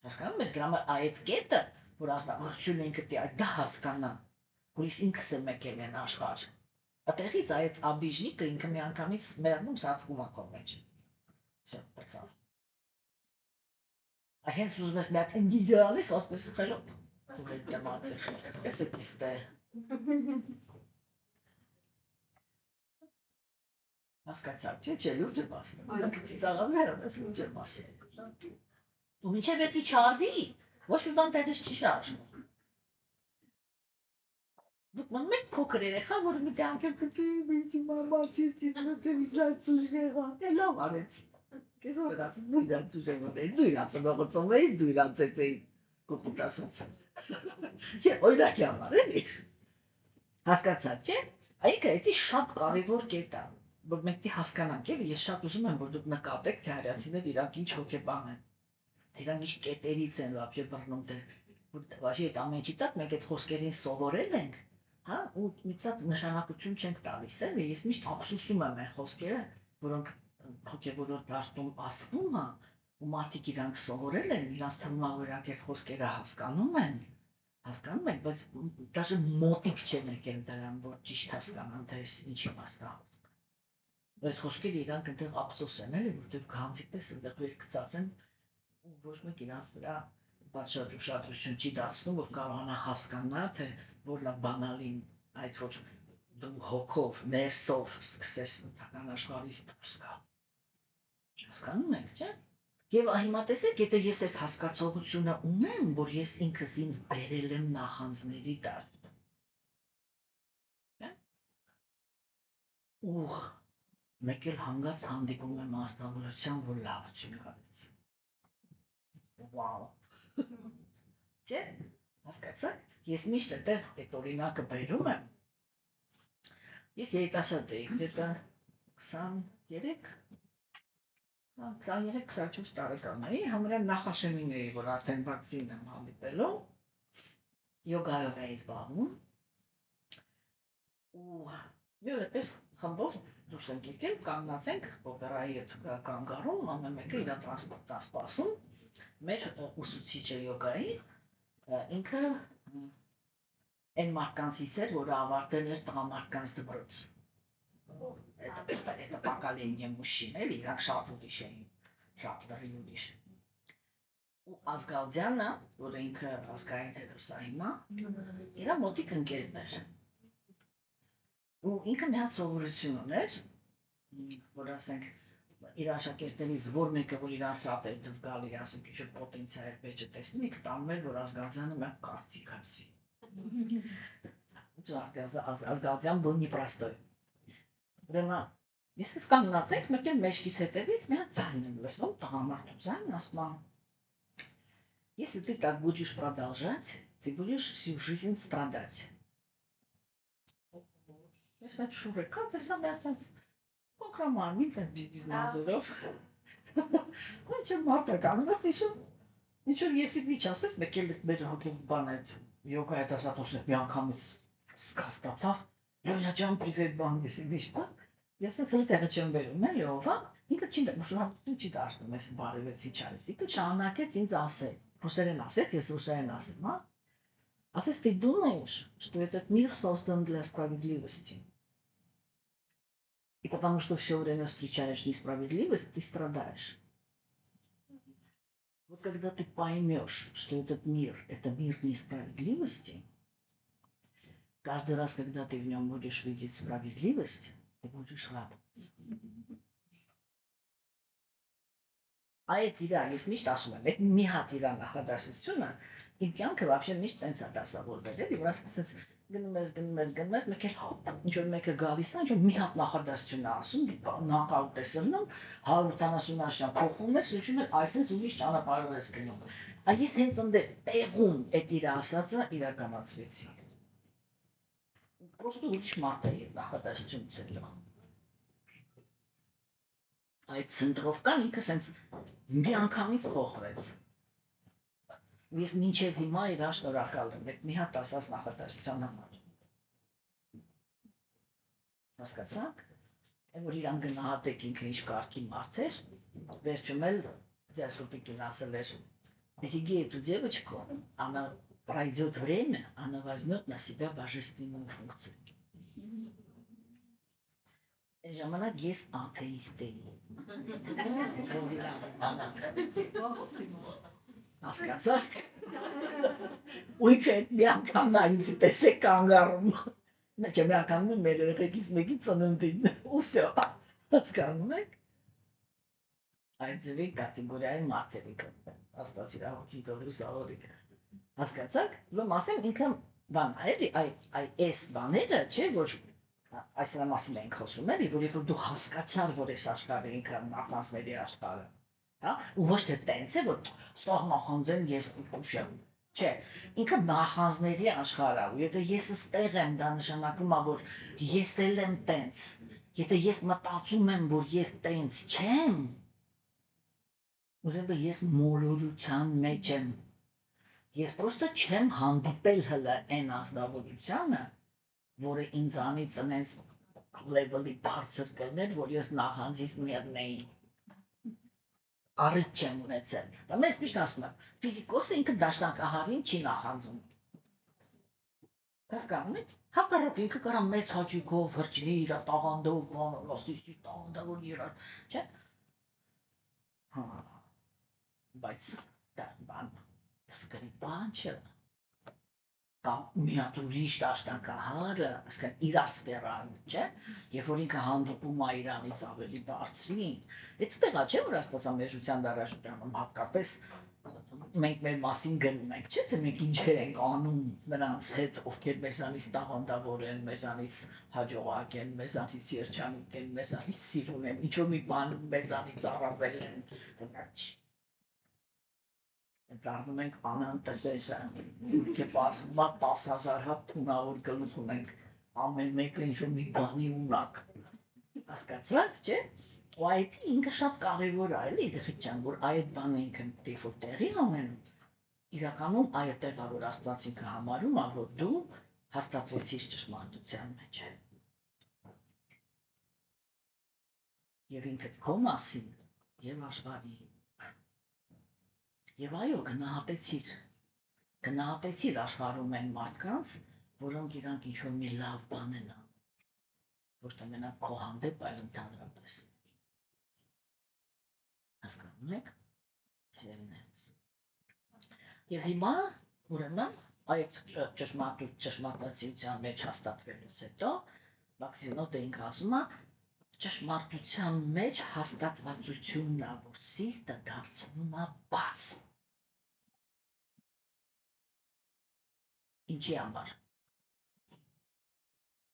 Հասկանում եք, դրա համար այդ կետը, որ ազնվորությունը ինքը դա հասկանա, որ ինքս եմ եկել են աշխարհ։ Այդտեղից այդ աբիժնիկը ինքը միանգամից մեռնում սատկում ակո մեջ։ Всё, բացա։ Հենց ուզում ես մի հատ ինգիզիալիս, ասես խելոք։ Ու այդ դեմացի։ Էսը պիստե։ Հասկացաք, չէ, լուրջ եմ ասում։ Ծիծաղալները, բայց լուրջ եմ ասում։ Ու մինչև էդի չարվի, ոչ մի բան տեղից չի շարժվում։ Դուք մնում եք փոքր երեխա, որը մի տեղ կգի մամացից նույնիսկ եղա, է լավ արեցի։ Քեզ որ դասում նույնիսկ ուժեղը դու իրաց մողոցում էի, դու իրաց էի կոպուտ ասած։ Չէ, օրինակ համար էլի։ Հասկացաք, չէ։ Այգա էդի շատ կարևոր կետ է, որ մենք դի հասկանանք, էլի ես շատ ուզում եմ, որ դուք նկատեք, թե հայրացիներ իրանք ինչ հոգեբան են։ Իրանք ինչ կետերից են вообще բռնում, թե вообще այդ ամենի տակ մենք այդ խոսքերին սովորել ենք, հա, ու մի ցած նշանակություն չենք տալիս, էլի, ես միշտ ափսոսում եմ այն խոսքերը, որոնք հոգեբորոտ դաշտում ասվում է, ու մարդիկ իրանք սովորել են, իրանք թվում է, որ իրանք այդ խոսքերը հասկանում են, բայց даже մոտիկ չեն եկել դրան, որ ճիշտ հասկանան, թե ինչի մասն է խոսքը։ Այդ խոսքերը իրանք այնտեղ ափսոս են, էլի, որտեղ գանձի պես այնտեղ վեր գցած են, ու ոչ մեկ իրանք վրա բացարձակ ուշադրություն չի դարձնում, որ կարողանա հասկանա, թե որն է բանալին, այդ որ դու հոգով, ներսով սկսես ընդհանրական աշխարհից դուրս գալ։ Հասկանում եք, չէ՞։ Եվ հիմա տեսեք, եթե ես այդ հասկացողությունը ունեմ, որ ես ինքս ինձ բերել եմ նախանձների դաշտ, ու մեկ էլ հանգած հանդիպում եմ աստավորության, որ լավ չկարեց։ Վաու։ Չէ՞, հասկացաք, ես միշտ այդտեղ այդ օրինակը բերում եմ։ Ես երիտասարդ էի, դեպի 23-24 տարեկան էի, համարյա նախաշեմին էի, որ արդեն վակցին եմ հանդիպելու, յոգայով էի զբաղվում, ու մի օր այդպես խմբով դուրս ենք եկել, կանգնած ենք օպերայի հետ կանգառում, ամեն մեկը իր տրանսպորտն է սպասում, մեր ուսուցիչը յոգայի, ինքը այն մարդկանցից էր, որը ավարտել էր տղամարդկանց դպրոց։ Это поколение мужчин, էլի, իրանք շատ ուրիշ էին, շատ լրի ուրիշ։ Ու Ազգալդյանը, որը ինքը ազգային հետրուսա հիմա, իրա մոտիկ ընկերն էր։ Ու ինքը մի հատ սովորություն ուներ, որ ասենք, իր աշակերտներից որ մեկը, որ իրան շատ էր դուր գալի, ասենք, ինչ-որ պոտենցիալ վեճը տեսնում, ինքը տանում էր, որ Ազգալդյանը մի հատ կարծիք ասի։ Ազգալդյան был непростой։ Ուրեմն, ես կանգնած ենք, մեկ էլ մեջքիս հետևից մի հատ ձայն եմ լսում, տղամարդու ձայն, ասում եմ, если ты так будешь продолжать, ты будешь всю жизнь страдать. Ես այդ շուրը կա, տեսա մի հատ փոքրամարմին դիվիզ մազերով։ Ոչ մարդը կանգնած ինչ-որ եսի վիճ ասես, մեկ էլ մեր հոգեբան այդ յոգայի դասատուս մի անգամից սկաստացավ, Լյոնյա ջան, պրիվետ բան, եսի վիճ բան։ Ես էլ տեղը չեմ վերում, էլի ով է, ինքը չի դաշտում, ես բարևեցի չարեց, ինքը շարունակեց ինձ ասել, ռուսերեն ասեց, ես ռուսերեն ասեմ, հա։ Ասես, ты думаешь, что этот мир создан для справедливости? И потому что все время встречаешь несправедливость, ты страдаешь. Вот когда ты поймешь, что этот мир – это мир несправедливости, каждый раз, когда ты в нем будешь видеть справедливость, ты будешь радоваться. Այդ իրա, ես միշտ ասում եմ, այդ մի հատ իրա նախադասությունը իմ կյանքը вообще միշտ տենց է դասավորվել, էլի, որ ասես գնում ես, մեկ էլ ինչ-որ մեկը գալիս է, ինչ-որ մի հատ նախադասություն է ասում, նոկաուտ ես ելնում, 170 աշյան փոխվում ես, լուչում ես, այսպես ուրիշ ճանապարհով ես գնում։ Այս հենց ընդ տեղում այդ իրա ասածը իրականացրեցի։ Պրոստը ուրիշ մարդ է այդ նախադասությունից ելնում։ այդ ցենտրովկան ինքը սենց մի անգամից փոխվեց։ Ես մինչև հիմա իրան շնորհակալ եմ, մի հատ ասած նախադասության համար։ Հասկացաք, որ իրան գնահատեք ինքը ինչ կարգի մարդ էր, վերջում էլ Ձյասուպիկին ասել էր, «Береги эту девочку, она пройдет время, она возьмет на себя божественную функцию». Ժամանակ ես աթեիստ էի։ Հասկացաք։ Ու ինքը մի անգամ նայից տեսեք կանգ առում։ Մեջը մի անգամ մեր երեխեքից մեկի ծննդին։ Ու всё։ Հասկանում եք։ Այդ ձևի կատեգորիայի մարդերի կը աստված իրավունքի լուսավորիկ։ Հասկացաք։ Ուրեմն ասեմ ինքը բան էլի այ էս բաները չէ որ այս մասին ենք խոսում էլի որ երբ որ դու հասկացար որ այս աշխարհը ինքը նախանձների աշխարհը հա ու ոչ թե տենց է որ ստող նախանձեն ես ուշեմ չէ ինքը նախանձների աշխարհը ու եթե ես ստեղ եմ դա նշանակում է որ ես էլ եմ տենց եթե ես մտածում եմ որ ես տենց չեմ ուրեմն ես մոլորության մեջ եմ ես պրոստը չեմ հանդիպել հələ այն ազնվորությանը որը ինձանից ընենց լեվելի բարձր կլներ, որ ես նախանձից մեռնեի։ Առիթ չեմ ունեցել։ Դա մեզ միշտ ասում եմ, ֆիզիկոսը ինքը դաշնակահարին չի նախանձում։ Հասկանում եք։ Հակառակ ինքը կարա մեծ հաճույքով հրճվի իր տաղանդով, լոստի տաղանդավոր իրար, չէ՞։ Հա։ Բայց դա բան սկրիպան չէ։ Կամ մի հատ ուրիշ դաշնակահարը, ասկան իրա սֆերան, չէ՞, երբ որ ինքը հանդիպում է իրանից ավելի բարձրին, այդ տեղա չէ, որ աստվածամեժության դարաշրջանում հատկապես մենք մեր մասին գրում ենք, չէ՞, թե մենք ինչեր ենք անում նրանց հետ, ովքեր մեզանից տաղանդավոր են, մեզանից հաջողակ են, մեզանից երջանիկ են, մեզանից սիրուն են, ինչ-որ մի բան մեզանից առավել են, դրանք Դառնում ենք անանտեսը, ինքը բացվում է 10,000 հատ թունավոր գլուխ ունենք, ամեն մեկը ինչ-որ մի բանի ունակ, հասկացաք, չէ, ու այդ ինքը շատ կարևոր է, էլի երեխեք ջան, որ այդ բանը ինքը դեպ որ տեղի անենում, իրականում այդ տեղը, որ Աստված ինքը համարում է, որ դու հաստատվեցիր ճշմարտության մեջ, և ինքդ քո մասին, և աշխարհի Եվ այո, գնահատեցիր աշխարհում են մարդկանց, որոնք իրանք ինչ-որ մի լավ բան են անում, ոչ թե մենակ քո հանդեպ, այլ ընդհանրապես։ Հասկանում եք, սիրելիներս։ Եվ հիմա, ուրեմն, այդ ճշմարտացիության մեջ հաստատվելուց հետո, Մաքսիմոդը ինքը ասում է, ճշմարտության մեջ հաստատվածությունն է, որ սիրտը դարձնում է բաց։ Ինչի համար։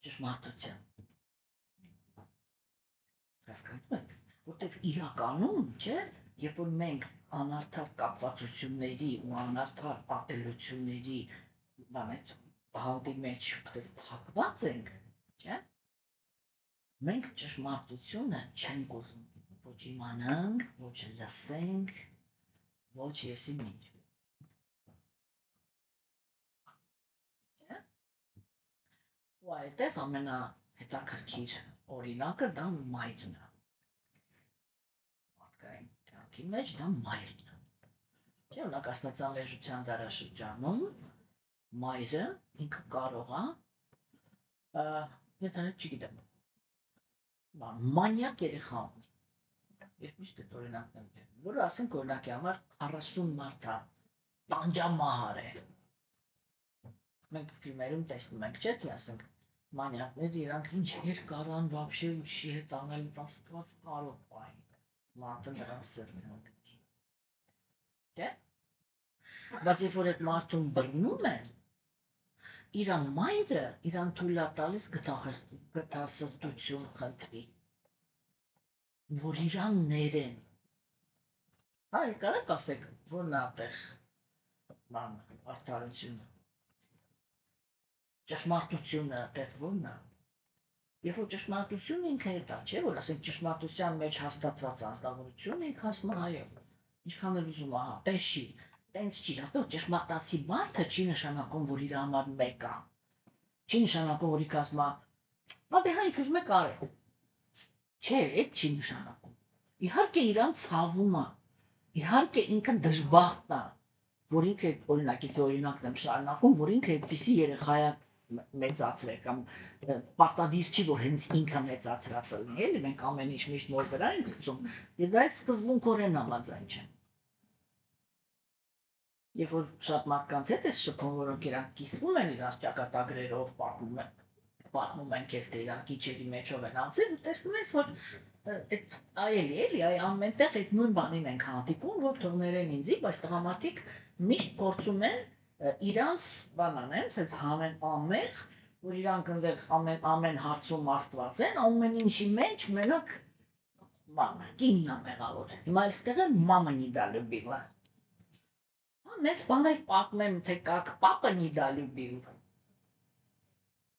Ճշմարտության։ Հասկանում եք, որտեվ իրականում, չէ, երբ որ մենք անարդար կապվածությունների ու անարդար ատելությունների բանդի մեջ փակված ենք, չէ, մենք ճշմարտությունը չենք ուզում, ոչ իմանանք, ոչ լսենք, ոչ եսի ինչ։ Ու այդտեղ ամենահետաքրքիր օրինակը դա մայրն է։ Մարդկային կյանքի մեջ դա մայրն է։ Չէ, օրինակ աստվածամեժության դարաշրջանում մայրը ինքը կարող է, եթե չգիտեմ, մանյակ երեխա ունի, ես միշտ այդ օրինակն եմ բերում, որը ասենք օրինակի համար 40 մարդ է, տանջամահար է։ Մենք ֆիլմերում տեսնում ենք, չէ՞, թե ասենք մանյակները իրանք ինչեր կարան вообще ուրիշի հետ անել, Աստված կարող բային, մարդը նրանց սրտն ընկնի։ Չէ՞։ Բայց երբ որ այդ մարդուն բռնում են, իրան մայրը իրան թույլ է տալիս գթասրտություն խնդրի, որ իրան ներեն։ Հա, կարեք ասեք, որն է այդտեղ արդարությունը, ճշմարտությունը այդտեղ որն է։ Երբ որ ճշմարտությունը ինքը է դա, չէ՞, որ ասենք ճշմարտության մեջ հաստատված անձնավորություն ինքը ասում է այո, ինչքան էլ ուզում ահա, տեսի, տենց չի, հաստատ ճշմարտացի մարդը չի նշանակում, որ իր համար մեկ է, չի նշանակում, որ ինքը ասում է, «Բա դե հա ինչ ուզում եք արեք»։ Չէ, այդ չի նշանակում։ Իհարկե իրան ցավում է, իհարկե ինքը դժբախտ է, որ ինքը օրինակ, եթե օրինակն եմ շարունակում, որ ինքը այդպիսի երեխա է մեծացրել կամ պարտադիր չի, որ հենց ինքը մեծացրածը լինի, էլի մենք ամեն ինչ միշտ նոր վրա ենք գցում, ես դա սկզբունքորեն համաձայն չեմ։ Երբ որ շատ մարդկանց հետ ես շփվում, որոնք իրանք կիսվում են իրաց ճակատագրերով, պատմում են քեզ թե իրանք իջերի մեջով են անցել, ու տեսնում ես, որ այդ այելի էլի, այ ամենտեղ այդ նույն բանին ենք հանդիպում, որ թողներեն ինձի, բայց տղամարդիկ միշտ փորձում են իրանց բան անեն, ասես հանեն ամեղ, որ իրանք այնտեղ ամեն հարցում աստված են, ամեն ինչի մեջ մենակ մամա, կինն է մեղավոր։ Հիմա այստեղ էլ մամա не долюбила։ Նենց բաներ պատմեմ, թե как папа не долюбил։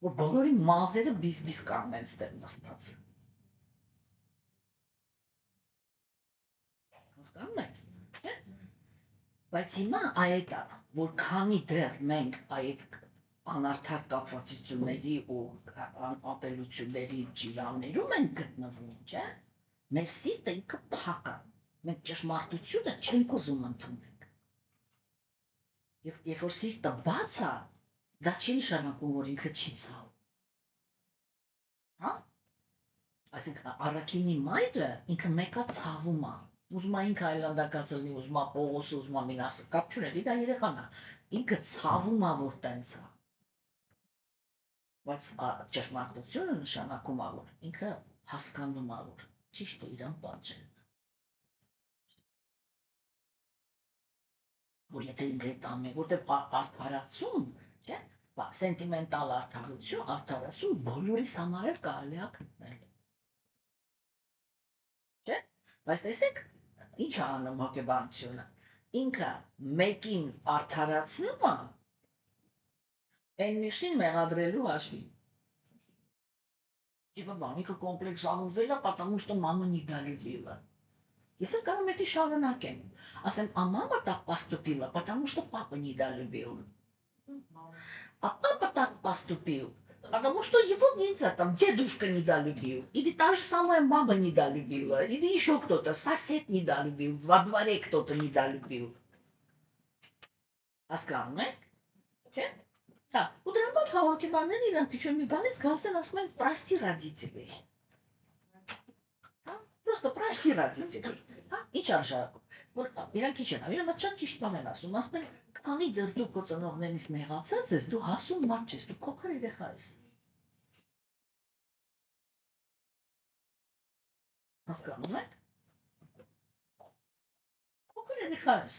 Որ բոլորի մազերը բիզ-բիզ կանգնեն ստեղ նստած։ Հասկանում եք։ Բայց հիմա այդ է, որ քանի դեռ մենք այդ անարդար կապվածությունների ու ատելությունների ջիրաններում ենք գտնվում, չէ՞։ Մեր սիրտը ինքը փակ է։ Մենք ճշմարտությունը չենք ուզում ընդունել։ Երբ որ սիրտը բաց է, դա չի նշանակում, որ ինքը չի ցավ։ Հա? Այսինքն առաքինի մայրը ինքը մեկա ցավում է։ Ուզում է ինքը այլանդակած լինի, ուզում է Պողոսը, ուզում է Մինասը, կապ չունի, դա երեխան է։ Ինքը ցավում է, որ տենց է։ Բայց ճշմարտությունը նշանակում է, որ ինքը հասկանում է, որ ճիշտ է իրան պատժել։ Որ եթե ինքը տամե, որտեղ արդարացում, չէ՞, սենտիմենտալ արդարացում բոլորիս համար էլ կարելի է գտնել։ Չէ՞։ Բայց տեսեք, ինչ է անում հոգեբանությունը։ Ինքը մեկին արդարացնում է, այն մյուսին մեղադրելու հաշվին։ Типа, ինքը կոմպլեքսանվել է, потому что мама не долюбила։ Ես էլ կարող եմ դա շարունակեմ։ Ասեմ, а мама так поступила, потому что папа не долюбил. А папа так поступил, потому что его нельзя, там дедушка не долюбил. Или та же самая мама не долюбила. Или еще кто-то, сосед не долюбил, во дворе кто-то не долюбил. Հասկանում եք? Չէ՞։ Հա, ու դրա համար հոգեբանները իրանք քիչ մի բանից գալիս են ասում են прости родителей. Հա, просто прости родителей. Հա, ի՞նչ արժանապ։ Որ իրանք ինչ են, իրանք շատ ճիշտ բան են ասում, ասում են, քանի դեռ դու քո ծնողներից նեղացած ես, դու հասուն մարդ ես, դու փոքր երեխա ես։ Հասկանում եք։ Փոքր երեխա ես,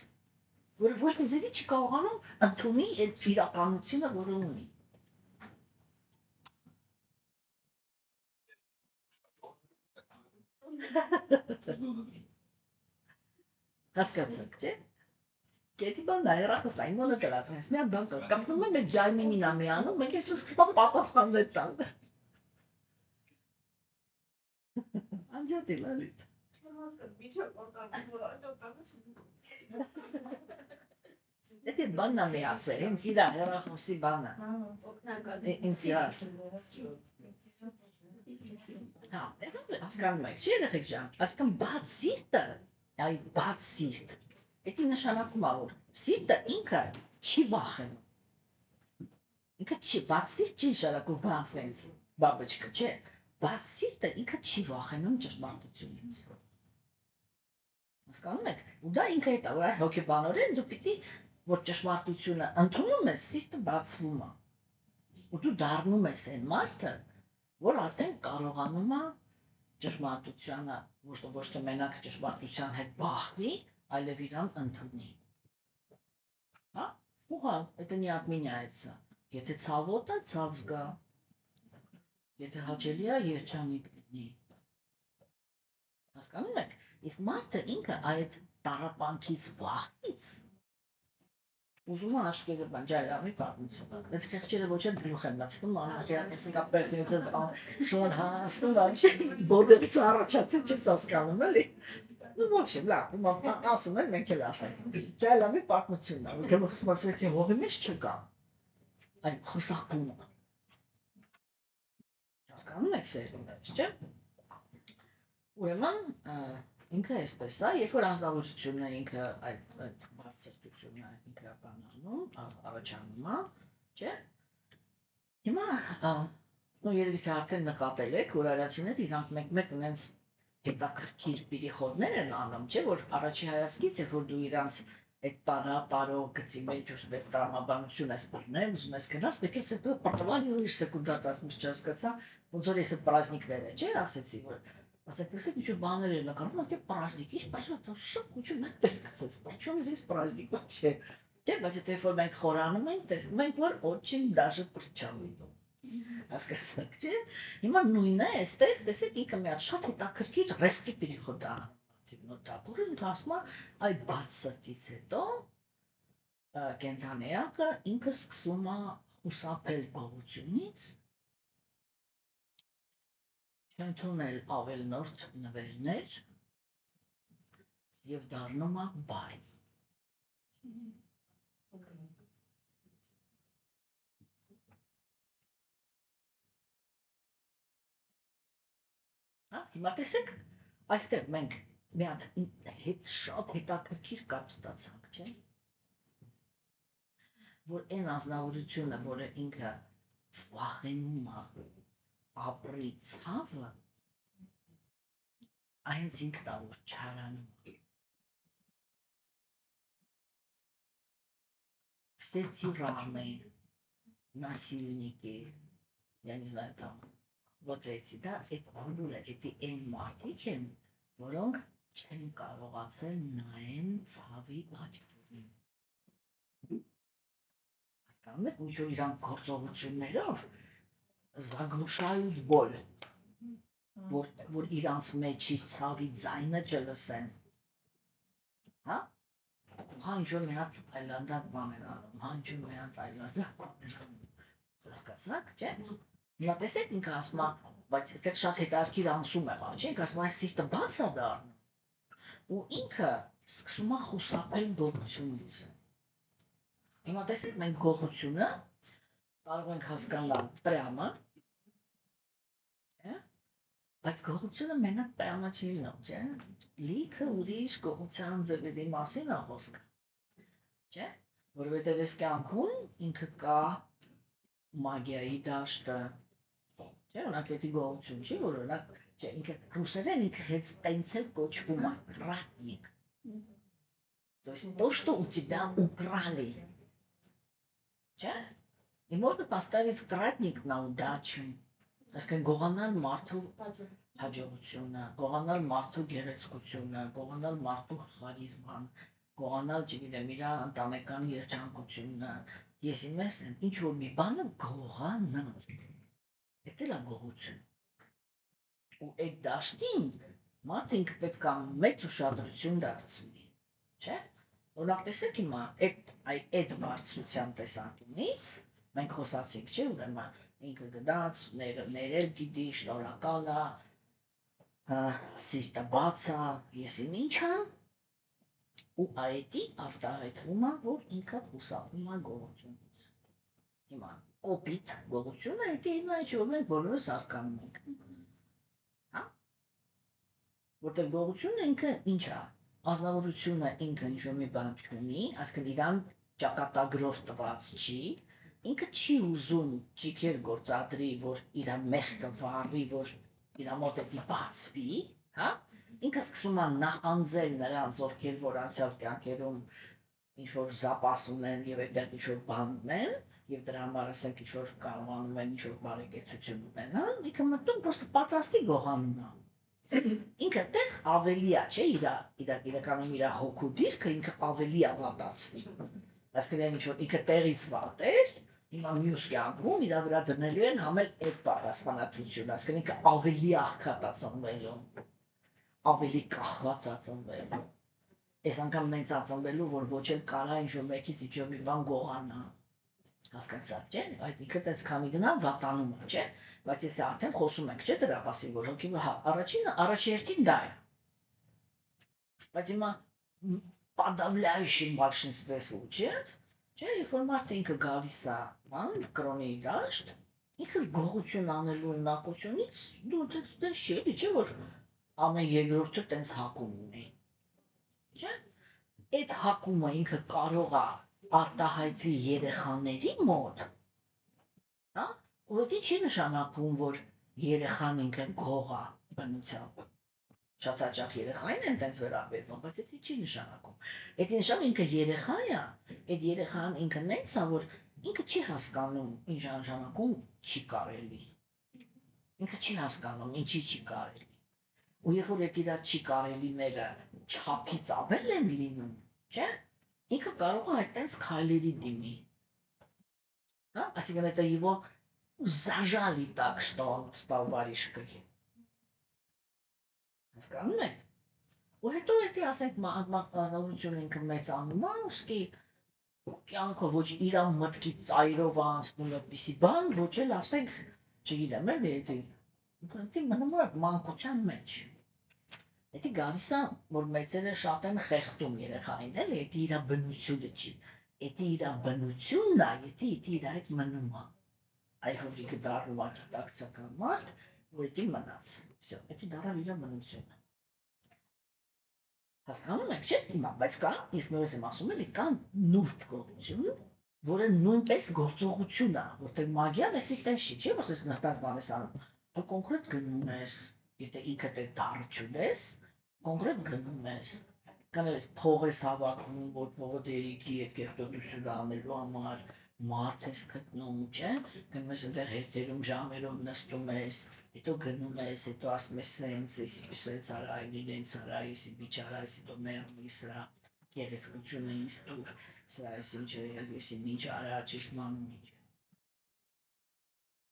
որը ոչ մի ձևի չի կարողանում ընդունի այդ իրականությունը, որը ունի։ Հասկացաք, չէ՞։ Կետի բան նա հեռախոսն այն մոնը կլացնես, մի հատ բան կա, կապնում եմ այդ ջայմինին ամիանում, մենք ես սկսում պատասխաններ տալ։ Անջատի լալիտ։ Դա բանն է միացել, ինձ իրա հեռախոսի բանը։ Ինձ իրա։ Հա, հասկանում եք, չի երեխեք ջան, այսքան բաց սիրտը, այդ բաց սիրտ, դա նշանակում է, որ սիրտը ինքը չի վախենում։ Ինքը չի, բաց սիրտ չի նշանակում բան սենց, բաբочка, չէ, բաց սիրտը ինքը չի վախենում ճշմարտությունից։ Հասկանում եք, ու դա ինքը հետ է, որ հոգեբանորեն դու պիտի, որ ճշմարտությունը ընդունում ես, սիրտը բացվում է։ Ու դու դառնում ես այն մարդը, որ արդեն կարողանում է ճշմարտությանը, ոչ թե մենակ ճշմարտության հետ բախվի, այլև իրան ընդունի։ Հա? Ու հա, это не отменяется։ Եթե ցավոտ է, ցավ զգա։ Եթե հաճելի է, երջանիկ լինի։ Հասկանում եք, իսկ մարդը ինքը այդ տառապանքից վախից ուզում եմ աշկերը բան ջայլամի պատմությունը։ Այս խեղճերը ոչ էլ գլուխ են լացնում, անհատական կապերները շոն հասնում вообще բորդերից առաջացել չես հասկանում էլի։ Ну, в общем, լավ, ասում են մենք էլ ասենք։ Ջայլամի պատմությունն է, գլուխ սպասեցին հողի մեջ չկա։ Այն խսախում է։ Հասկանում եք սերունդը, չէ՞։ Ուրեմն ինքը այսպես է, երբ որ անձնավորությունը ինքը այդ բարձրությունը ինքը բանանում, առաջանում է, չէ՞։ Հիմա նո երևի թե արդեն նկատել եք, որ արացիները իրանք մեկ-մեկ ունենց հետաքրքիր պիրիխորներ են անում, չէ՞, որ առաջի հայացքից երբ որ դու իրանց այդ տարող գծի մեջ ուզում եք տրամաբանություն ես բռնել, ուզում ես գնաս, պետք է հետո պատվալ ու իր սեկունդար 10 չհասկացա, ոնց որ ես այդ պրազնիկները, չէ՞, ասեցի, որ ասեք, տեսեք, ինչ բաներ են նկարում, ոնց праздник, ինչ праздник, что кучу нас пекцես, причем здесь праздник вообще։ Չէ, բայց եթե որ մենք խորանում ենք, տեսնում ենք, որ очень даже причёмito։ Հասկացաք, չէ։ Հիմա նույնն է, այստեղ տեսեք, ինքը մի հատ շատ հետաքրքիր ռեստի պերիխոդ է նոտակուրը, ինքը ասում է, այդ բաց սրտից հետո կենթանեակը ինքը սկսում է խուսափել գողությունից, չընդունել ավելնորդ նվերներ և դառնում է բարի։ Հիմա տեսեք, այստեղ մենք մի հատ շատ հետաքրքիր կապ ստացանք, չէ՞, որ այն անձնավորությունը, որը ինքը վախենում է ապրի ցավը, այնց ինքն է որ չարանում։ Все тираны, насильники, я не знаю, там, вот эти, да, это բոլորը, էդի այն մարդիկ են, որոնք չեն կարողացել նայեն ցավի աչքերին։ Հասկանում եք, ինչ որ իրանք գործողություններով заглушают боль, որ իրանց մեջի ցավի ձայնը չլսեն։ Հա? Հա ինչ որ մի հատ այլանդակ բան են անում, հա ինչ որ մի հատ այլանդակ բան են անում։ Հասկացաք, չէ՞։ Հիմա տեսեք ինքը ասում է, բայց այդտեղ շատ հետաքրքիր անցում է, չէ՞, ինքը ասում է սիրտը բաց է դառնում։ Ու ինքը սկսում է խուսափել գողությունից։ Հիմա տեսեք մենք գողությունը կարող ենք հասկանալ պրյամը, բայց գողությունը մենակ պրյամը չի լինում, չէ՞։ Լիքը ուրիշ գողության ձևերի մասին է խոսքը, չէ՞։ Որովհետև այս կյանքում ինքը կա մագիայի դաշտը, չէ՞, օրինակ էդի գողություն չի, որ օրինակ, չէ, ինքը ռուսերեն ինքը հենց տենց էլ կոչվում է тратник։ То есть то, что у тебя украли. Չէ՞։ И можно поставить тратник на удачу. Այսինքն գողանալ մարդու հաջողությունը, գողանալ մարդու գեղեցկությունը, գողանալ մարդու խարիզման, գողանալ, չգիտեմ, իր ընտանեկան երջանկությունը, ես իմ ես ինչ որ մի բանը գողանալ։ Դա էլ է գողություն։ Ու այդ դաշտին մարդը ինքը պետք է մեծ ուշադրություն դարձնի, չէ՞։ Օրինակ տեսեք հիմա այդ բարձրության տեսանկյունից մենք խոսացինք, չէ՞, ուրեմն ինքը գնաց, ներել գիտի, շնորհակալ է, սիրտը բաց է, եսին ինչ է, ու այդի արտահայտվում է, որ ինքը խուսափում է գողությունից։ Հիմա կոպիտ գողությունը դա ինչ որ մենք բոլորս հասկանում ենք։ Հա՞։ Որտեղ գողությունը ինքը ինչ է, ազնվորությունը ինքը ինչ որ մի բան չունի, այսինքն իրան ճակատագրով տված չի, ինքը չի ուզում ճիքեր գործադրի, որ իր մեղքը վառի, որ իր մոտ էդի բացվի, հա? Ինքը սկսում է նախանձել նրանց, ովքեր որ անցյալ կյանքերում ինչ-որ զապաս ունեն և այդտեղ ինչ-որ բան ունեն, և դրա համար ասենք ինչ-որ կարողանում են ինչ-որ բարեկեցություն ունենալ, ինքը մտնում պրոստը պատրաստի գողանում է։ Ինքը տեղ ավելի է, չէ, իրականում իր հոգու դիրքը ինքը ավելի է վատացվի։ Այսինքն ինչ-որ ինքը տեղից վատ էր, հիմա մյուս կյանքում իր վրա դնելու են համել այդ պատասխանատվությունը, այսինքն ինքը ավելի աղքատ է ծնվելու, ավելի կախված է ծնվելու։ Այս անգամ նենց ածնվելու, որ ոչ էլ կարա ինչ-որ մեկից ինչ-որ մի բան գողանա։ Հասկացա՞ք, չէ՞։ Այդ ինքը տենց քանի գնա վատանում է, չէ՞։ Բայց եթե արդեն խոսում ենք, չէ՞ դրա մասին, որ հոգի առաջինը, առաջերտին դա է։ Բայց հիմա подавляющим большинстве случаев, չէ՞, երբ որ մարդը ինքը գալիս է, բան, կրոնի դաշտ, ինքը գողություն անելու ունակությունից դու տենց չի, չէ՞ որ ամեն երկրորդը տենց հակում ունի։ Չէ՞։ Այդ հակումը ինքը կարող է արտահայտվի երեխաների մոտ, հա, ու դա չի նշանակում, որ երեխան ինքը գող է բնությամբ։ Շատ հաճախ երեխային են տենց վերաբերվում, բայց դա չի նշանակում։ Այդ նշանակում ինքը երեխա է, այդ երեխան ինքը նենց է, որ ինքը չի հասկանում ինչ նշանակում չի կարելի։ Ինքը չի հասկանում ինչի չի կարելի։ Ու երբ որ այդ իր չի կարելիները չափից ավել են լինում, չէ՞, ինքը կարող է այդտենց քայլերի դիմի։ Հա, այսինքն это его зажали так, что он стал воришкой։ Հասկանում եք։ Ու հետո դա ասենք մասնավորությունը ինքը մեծանում է, ուստի կյանքը ոչ իր մտքի ծայրով անցնում այդպիսի բան, ոչ էլ ասենք, չգիտեմ, էլի դա մնում է մանկության մեջ։ Դա գալիս է, որ մեծերը շատ են խեղդում երեխային, էլի, դա իր բնությունը չի։ Դա իր բնությունն է, դա իր հետ մնում է։ Այ որ ինքը դառնում է գիտակցական մարդ, ու դա մնաց։ Всё, դա դառավ իր բնությունը։ Հասկանում եք, չէ՞, հիմա, բայց կա, ես նորից եմ ասում, էլի կա նուրբ գողություն, որը նույնպես գործողություն է, որտեղ մագիան դա տես չի, չէ՞ որ ես նստած բան ես անում։ Դու կոնկրետ գնում ես, եթե ինքդ է դառը չունես, կոնկրետ գնում ես, կանես փող ես հավաքում, որ փողը դերիքի այդ կերտոտությունը անելու համար մարդ ես գտնում, չէ՞, գնում ես այնտեղ հետերում ժամերով նստում ես, հետո գնում ես, հետո ասում ես սենց արա, իրենց արա, եսի բիչարա, եսի դո մերնի սրա, գեղեցկությունը ինձ տուր, սրա ես ինչ է, եսի ինչ արա, ճշմանում ինչ։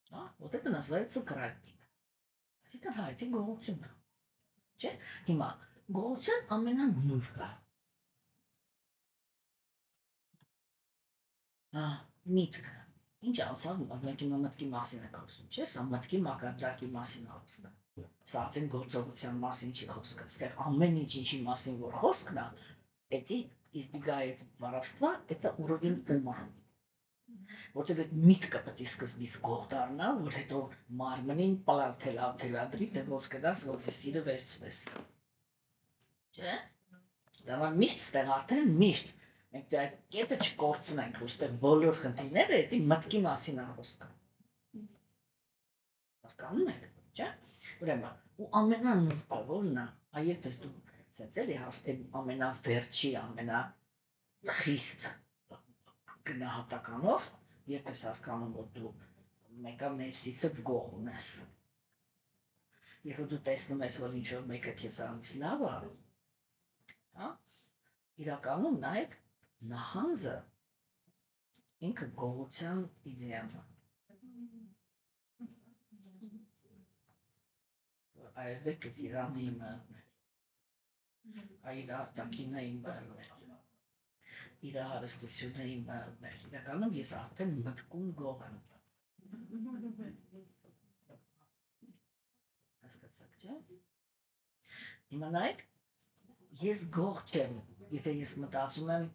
Հա, вот это называется кратник։ Այսինքն հա, դա գողություն է։ Չէ՞։ Հիմա գողության ամենանուրբը։ Միտքը։ Ինչ անցավ, մենք հիմա մտքի մասին ենք խոսում, չէ՞, սա մտքի մակարդակի մասին է խոսքը։ Սա արդեն գործողության մասին չի խոսքը, այստեղ ամեն ինչ ինչի մասին որ խոսքն է, դա избегает воровства, это уровень ума։ Որտեղ այդ միտքը պետք է սկզբից գող դառնա, որ հետո մարմնին թելադրի, թե ոնց կդաս, ոնց է սիրը վերցվես։ Չէ՞։ Դա միշտ ստեղ արդեն միշտ մենք դա այդ կետը չկորցնենք, որ ստեղ բոլոր խնդիրները դա մտքի մասին է խոսքը։ Հասկանում եք, չէ՞։ Ուրեմն, ու ամենանուրբը որն է, այլպես դու սենց էլի հաստատ ամենավերջի, ամենախիստ գնահատականով, երբ ես հասկանում, որ դու մեկը ներսիցդ գող ունես։ Երբ որ դու տեսնում ես, որ ինչ-որ մեկը քեզ անից լավ է, հա, իրականում նայեք, նահանձը ինքը գողության իդեան է։ Այրվեք այդ Իրանը իմ մերներ, իր արտաքինը իմ մերներ, իր հարստությունը իմ մերներ, իրականում ես արդեն մտքում գող եմ։ Հասկացաք, չէ՞։ Հիմա նայեք, ես գող չեմ, եթե ես մտածում եմ,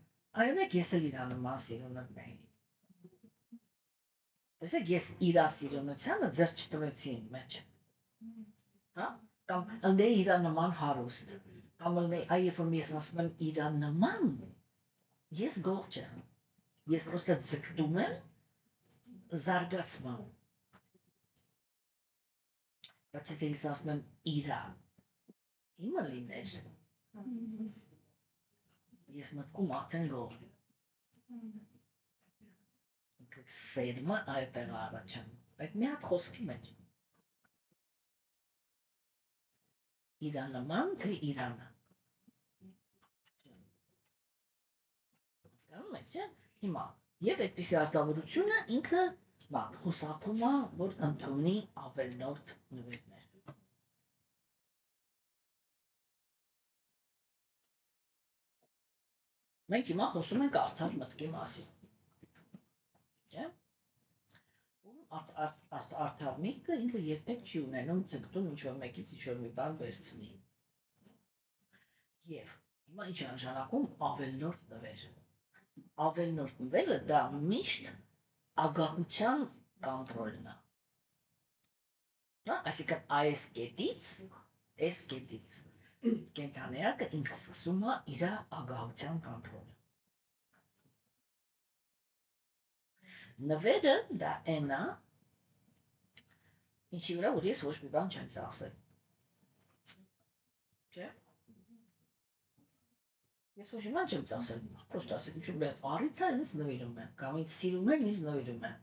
այրվեք ես էլ իրա նման սիրունդ նեի։ Տեսեք, ես իրա սիրունությանը ձեռ չտվեցի իմ մեջ։ Հա, կամ ըլնեի իրա նման հարուստ, կամ ըլնեի, այ երբ որ ես ասում եմ իրա նման, ես գող չեմ, ես պրոստը ձգտում եմ զարգացման, բայց եթե ես ասում եմ իրա, իմը լիներ, ես մտքում արդեն գող եմ, սերմը այդտեղ առաջանում, այդ մի հատ խոսքի մեջ, իրա նման, թե իրանը, հասկանում եք, չէ՞, հիմա, և այդպիսի ազգավորությունը ինքը խուսափում է, որ ընդունի ավելնորդ նվերներ։ Մենք հիմա խոսում ենք արդար մտքի մասին։ Չէ՞։ Արդար միտքը ինքը երբեք չի ունենում ձգտում ինչ-որ մեկից ինչ-որ մի բան վերցնի։ Եվ հիմա ինչ է նշանակում ավելնորդ նվեր։ Ավելնորդ նվերը դա միշտ ագահության կոնտրոլն է։ Այսինքն այս կետից կենթանիակը ինքը սկսում է իր ագահության կոնտրոլը։ Նվերը դա այն է, ինչի վրա որ ես ոչ մի բան չեմ ծախսել։ Չէ՞։ Ես ոչ մի բան չեմ ծախսել, պրոստը ասեք ինչ-որ մի առիթ է ինձ նվիրում են, կամ ինձ սիրում են, ինձ նվիրում են։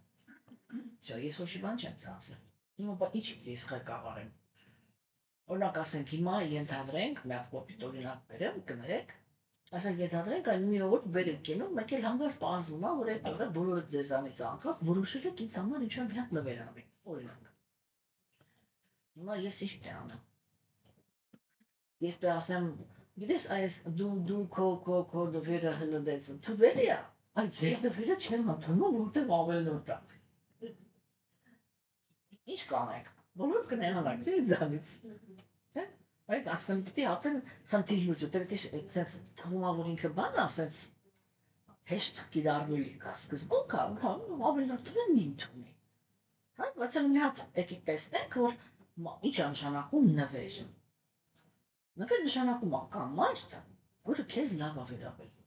Չէ, ես ոչ մի բան չեմ ծախսել։ Հիմա ինչ պիտի ես ղեկավարեմ։ Օրինակ ասենք հիմա ենթադրենք, մի հատ կոպիտ օրինակ բերեմ, կներեք, ասենք ենթադրենք այն մի օր վեր եք կենում, մեկ էլ հանգած պարզվում է, որ այդ օրը բոլորը ձեզանից անկախ որոշել եք ինձ համար ինչ-որ մի հատ նվեր անել, օրինակ։ Հիմա ես ինչ պիտի անեմ։ Ես պիտի ասեմ, գիտես այս դու քո նվերը հլդեց, թվելի է, այդ ձեր նվերը չեմ ընդունում, որտեղ ավելնորդ է։ Ինչ կանենք, բոլորը կնեղանանք, չէ՞ ինձանից։ Չէ՞։ Այդ ասկան պիտի հատեն խնդիրնուց, որտեղ այդպես թվում է, որ ինքը բան է, ասենց հեշտ կիրառվելի կա, սկզբունք է, ավելնորդը մի ընդունի։ Հա, բայց մի հատ եկեք տեսնենք, որ ինչ է նշանակում նվեր։ Նվեր նշանակում է կա մարդ, որը քեզ լավ է վերաբերվում։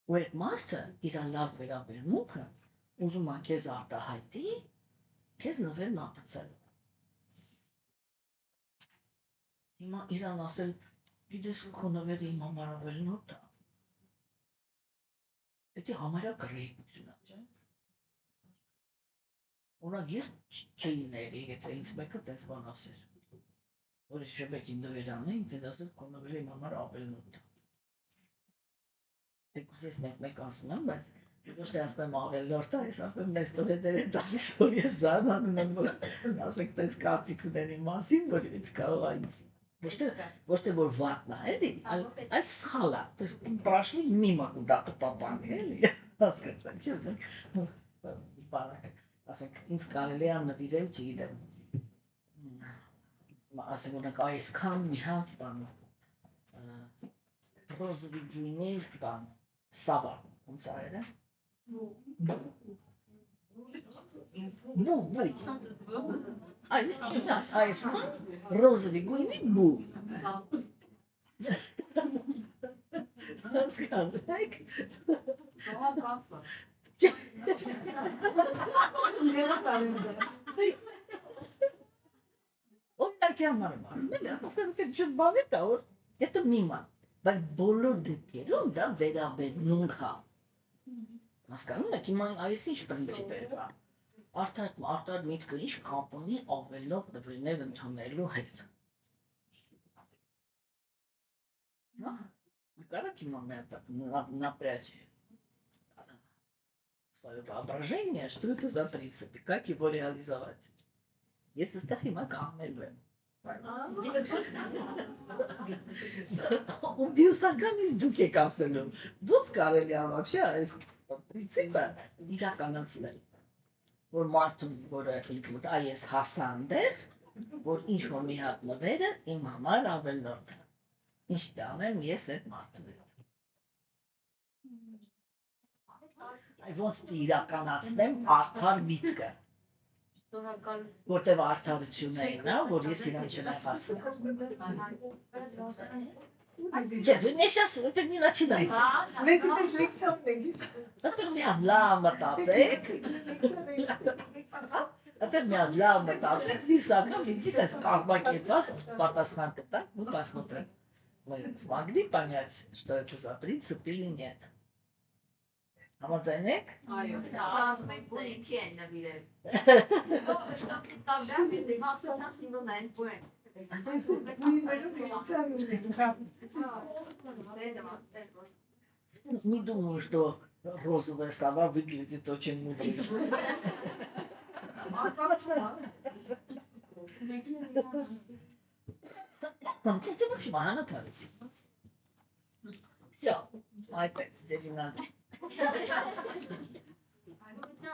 Ու այդ մարդը իր լավ վերաբերմունքը ուզում է քեզ արտահայտի, քեզ նվեր մատուցելու։ Հիմա իրան ասել, գիտես քո նվերը իմ համար ավելնորդ է։ Դա համարյա գրեհություն է, չէ՞։ Օրինակ ես չէի ների, եթե ինձ մեկը տես բան ասեր։ Որ ես շփեք իմ նվեր անեին, ինքն ասել քո նվերը իմ համար ավելնորդ է։ Դեքուս ես մեկ ասում եմ, բայց ես ոչ թե ասում եմ ավելնորդ է, ես ասում եմ մեզ տողետեր է տալիս, որ ես զարմանում եմ, որ ասենք տես կարծիք ունեն իմ մասին, որ ինձ կարող է ինձ ոչ թե որ վատն է, էլի, այլ սխալ է, պրաշնի միմա կուդակը պապան, էլի, հասկացանք, բանակ, ասենք, ինձ կարելի է նվիրել, չգիտեմ, ասենք, ունենք այսքան մի հատ բան, ռոզվի գույնի բան, սավա, ոնց այր է, այսքան ռոզվի գույնի բու, հասկանեք, օրինակի համար եմ ասում, ասենք բան է կա, որ դա միմա, բայց բոլոր դեպքերում դա վերաբերմունք է։ Հասկանում եք, հիմա այս ինչ պրինցիպ է, արդար միտքը ինչ կապ ունի ավելնորդ նվերներ ընդունելու հետ։ Կարաք հիմա մի հատ напрячь свое воображение, что это за принципы, как его реализовать. Если с таким аккаунтом. Он биосаркамист дуке касселю. Вот сказали я вообще, принципы իրականացնել, որ մարդուն, որը ինքնուտ այս հասանդեղ, որ ինչ-որ մի հատ նվերը իմ համար ավելնորդ է։ Ինչ տանեմ ես այդ մարդու հետ։ Ոնց իրականացնեմ արդար միտքը։ Որտև արդարությունն է նա, որ ես իրան չնեղացնեմ։ Չէ, դու ես ասում, դա նինա չի նայց։ Մենք դες լեկցիան մենք։ Դա մի լավ մտածեք։ Դա մի լավ մտածեք, իսկական դից այս կազմակերպված պատասխան կտանք, мы посмотрим. Мы смогли понять, что это за принцип или нет. Համաձայնեք։ Այո, Մենք չեն նվիրել։ Не думаю, что розовая сова выглядит очень мудрой. Это вообще она творится. Все. Այդպես Ձերինան։ Ուրիշ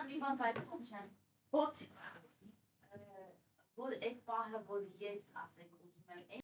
մի բան պատմեմ։ Ո՞ց Որ այդ պահը որ ես ասենք ուզում եմ